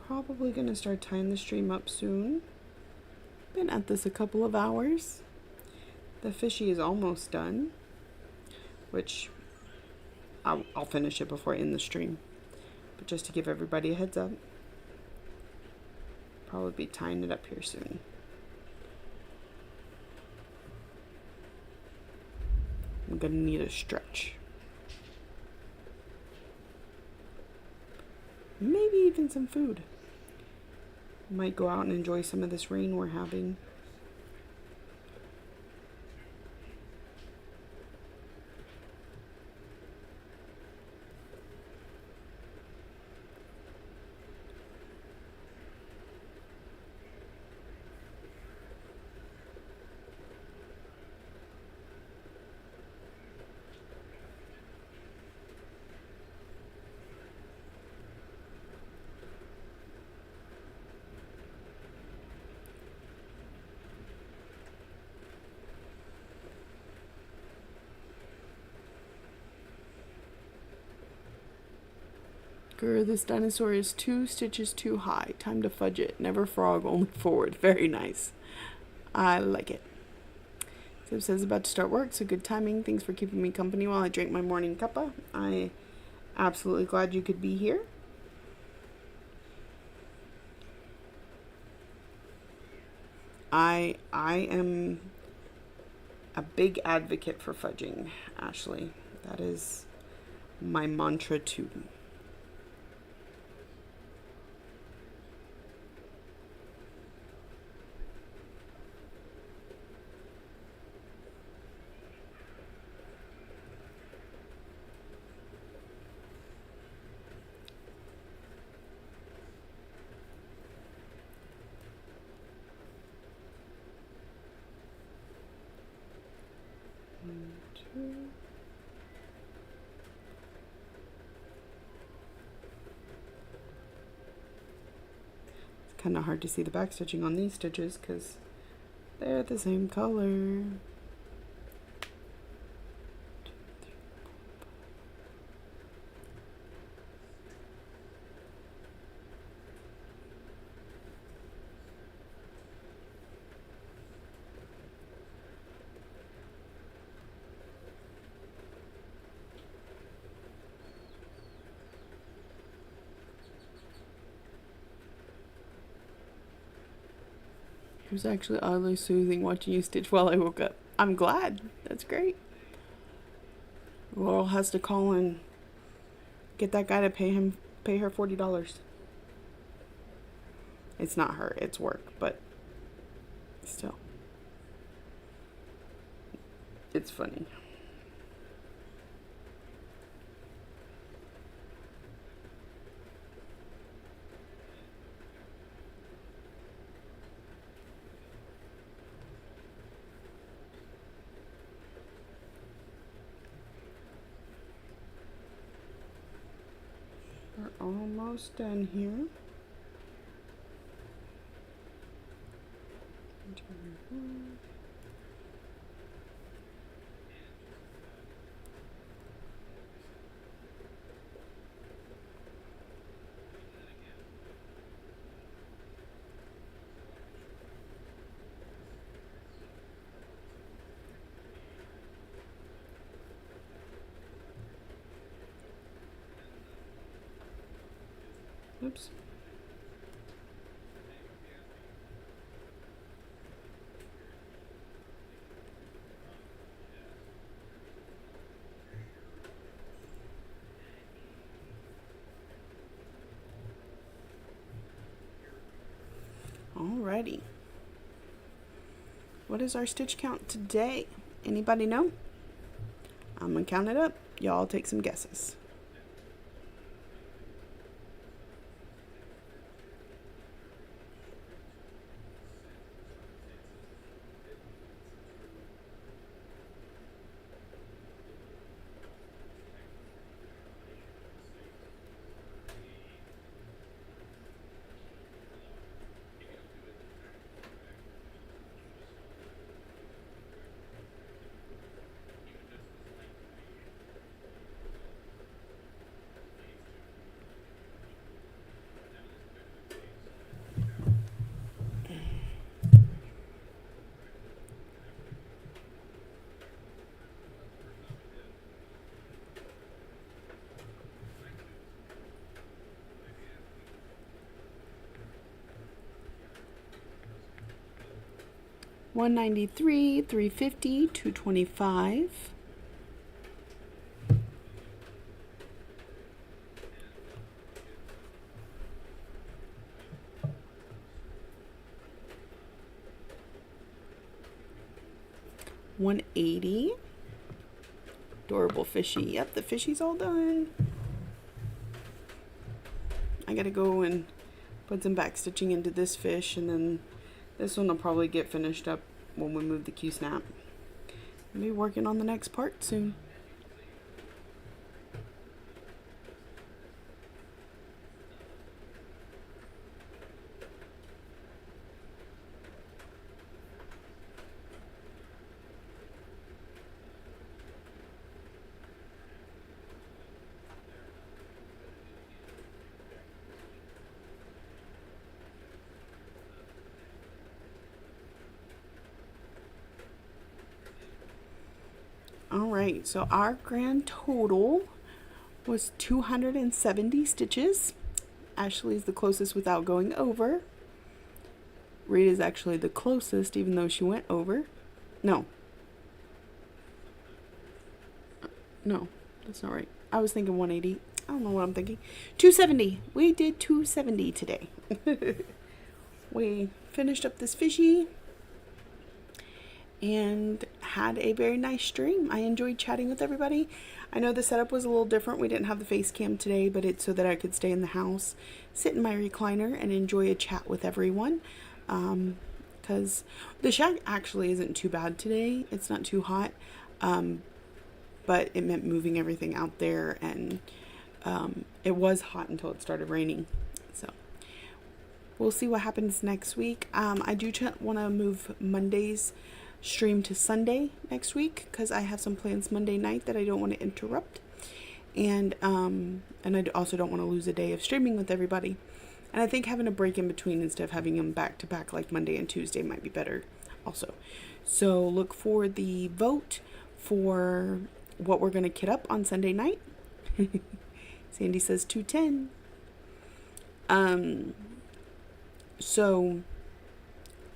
Probably gonna start tying the stream up soon. Been at this a couple of hours. The fishy is almost done, which I'll finish it before I end the stream. But just to give everybody a heads up, probably be tying it up here soon. I'm gonna need a stretch. Maybe even some food. Might go out and enjoy some of this rain we're having. Grr, this dinosaur is 2 stitches too high. Time to fudge it. Never frog, only forward. Very nice. I like it. Zip says about to start work, so good timing. Thanks for keeping me company while I drink my morning cuppa. I absolutely glad you could be here. I am a big advocate for fudging, Ashley. That is my mantra too. It's kind of hard to see the back stitching on these stitches because they're the same color. It was actually oddly soothing watching you stitch while I woke up. I'm glad. That's great. Laurel has to call and get that guy to pay her $40. It's not her, it's work, but still. It's funny. We're almost done here. Oops. Alrighty. What is our stitch count today? Anybody know? I'm gonna count it up. Y'all take some guesses. $193, $350, $225. $180. Adorable fishy. Yep, the fishy's all done. I gotta go and put some back stitching into this fish, and then this one will probably get finished up when we move the Q-snap. I'll be working on the next part soon. Alright, so our grand total was 270 stitches. Ashley's the closest without going over. Rita's actually the closest, even though she went over. No, that's not right. I was thinking 180. I don't know what I'm thinking. 270. We did 270 today. We finished up this fishy and had a very nice stream. I enjoyed chatting with everybody. I know the setup was a little different. We didn't have the face cam today, but it's so that I could stay in the house, sit in my recliner, and enjoy a chat with everyone. Because the shack actually isn't too bad today. It's not too hot, but it meant moving everything out there, and it was hot until it started raining. So we'll see what happens next week. I do want to move Monday's stream to Sunday next week, because I have some plans Monday night that I don't want to interrupt, and I also don't want to lose a day of streaming with everybody, and I think having a break in between instead of having them back to back like Monday and Tuesday might be better also. So look for the vote for what we're going to kit up on Sunday night. Sandy says 210. So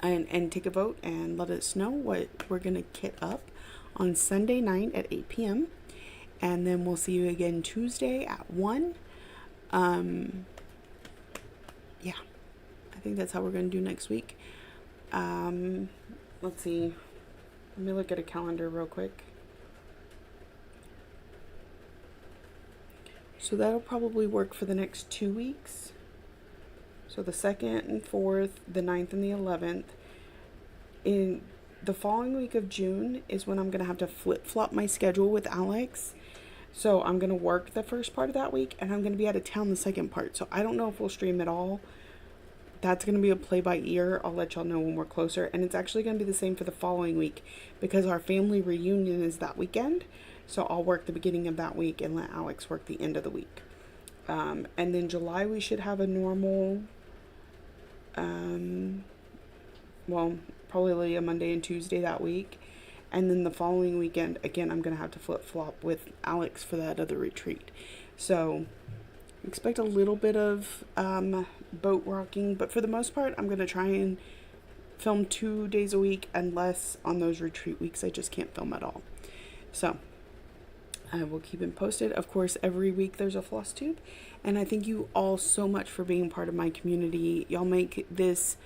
and take a vote and let us know what we're going to kit up on Sunday night at 8 p.m. And then we'll see you again Tuesday at 1. Yeah, I think that's how we're going to do next week. Let's see. Let me look at a calendar real quick. So that'll probably work for the next 2 weeks. So the 2nd and 4th, the 9th and the 11th. In the following week of June is when I'm going to have to flip-flop my schedule with Alex. So I'm going to work the first part of that week, and I'm going to be out of town the second part. So I don't know if we'll stream at all. That's going to be a play-by-ear. I'll let y'all know when we're closer. And it's actually going to be the same for the following week, because our family reunion is that weekend. So I'll work the beginning of that week and let Alex work the end of the week. And then July we should have a normal... well, probably a Monday and Tuesday that week, and then the following weekend again I'm gonna have to flip-flop with Alex for that other retreat. So expect a little bit of boat rocking, but for the most part I'm gonna try and film 2 days a week, unless on those retreat weeks I just can't film at all. So I will keep it posted. Of course, every week there's a floss tube, and I thank you all so much for being part of my community. Y'all make this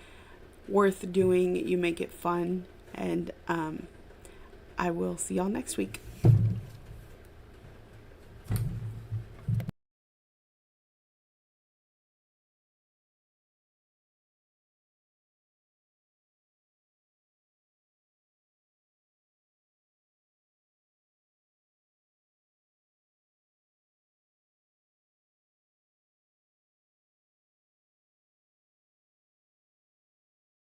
worth doing. You make it fun, and I will see y'all next week.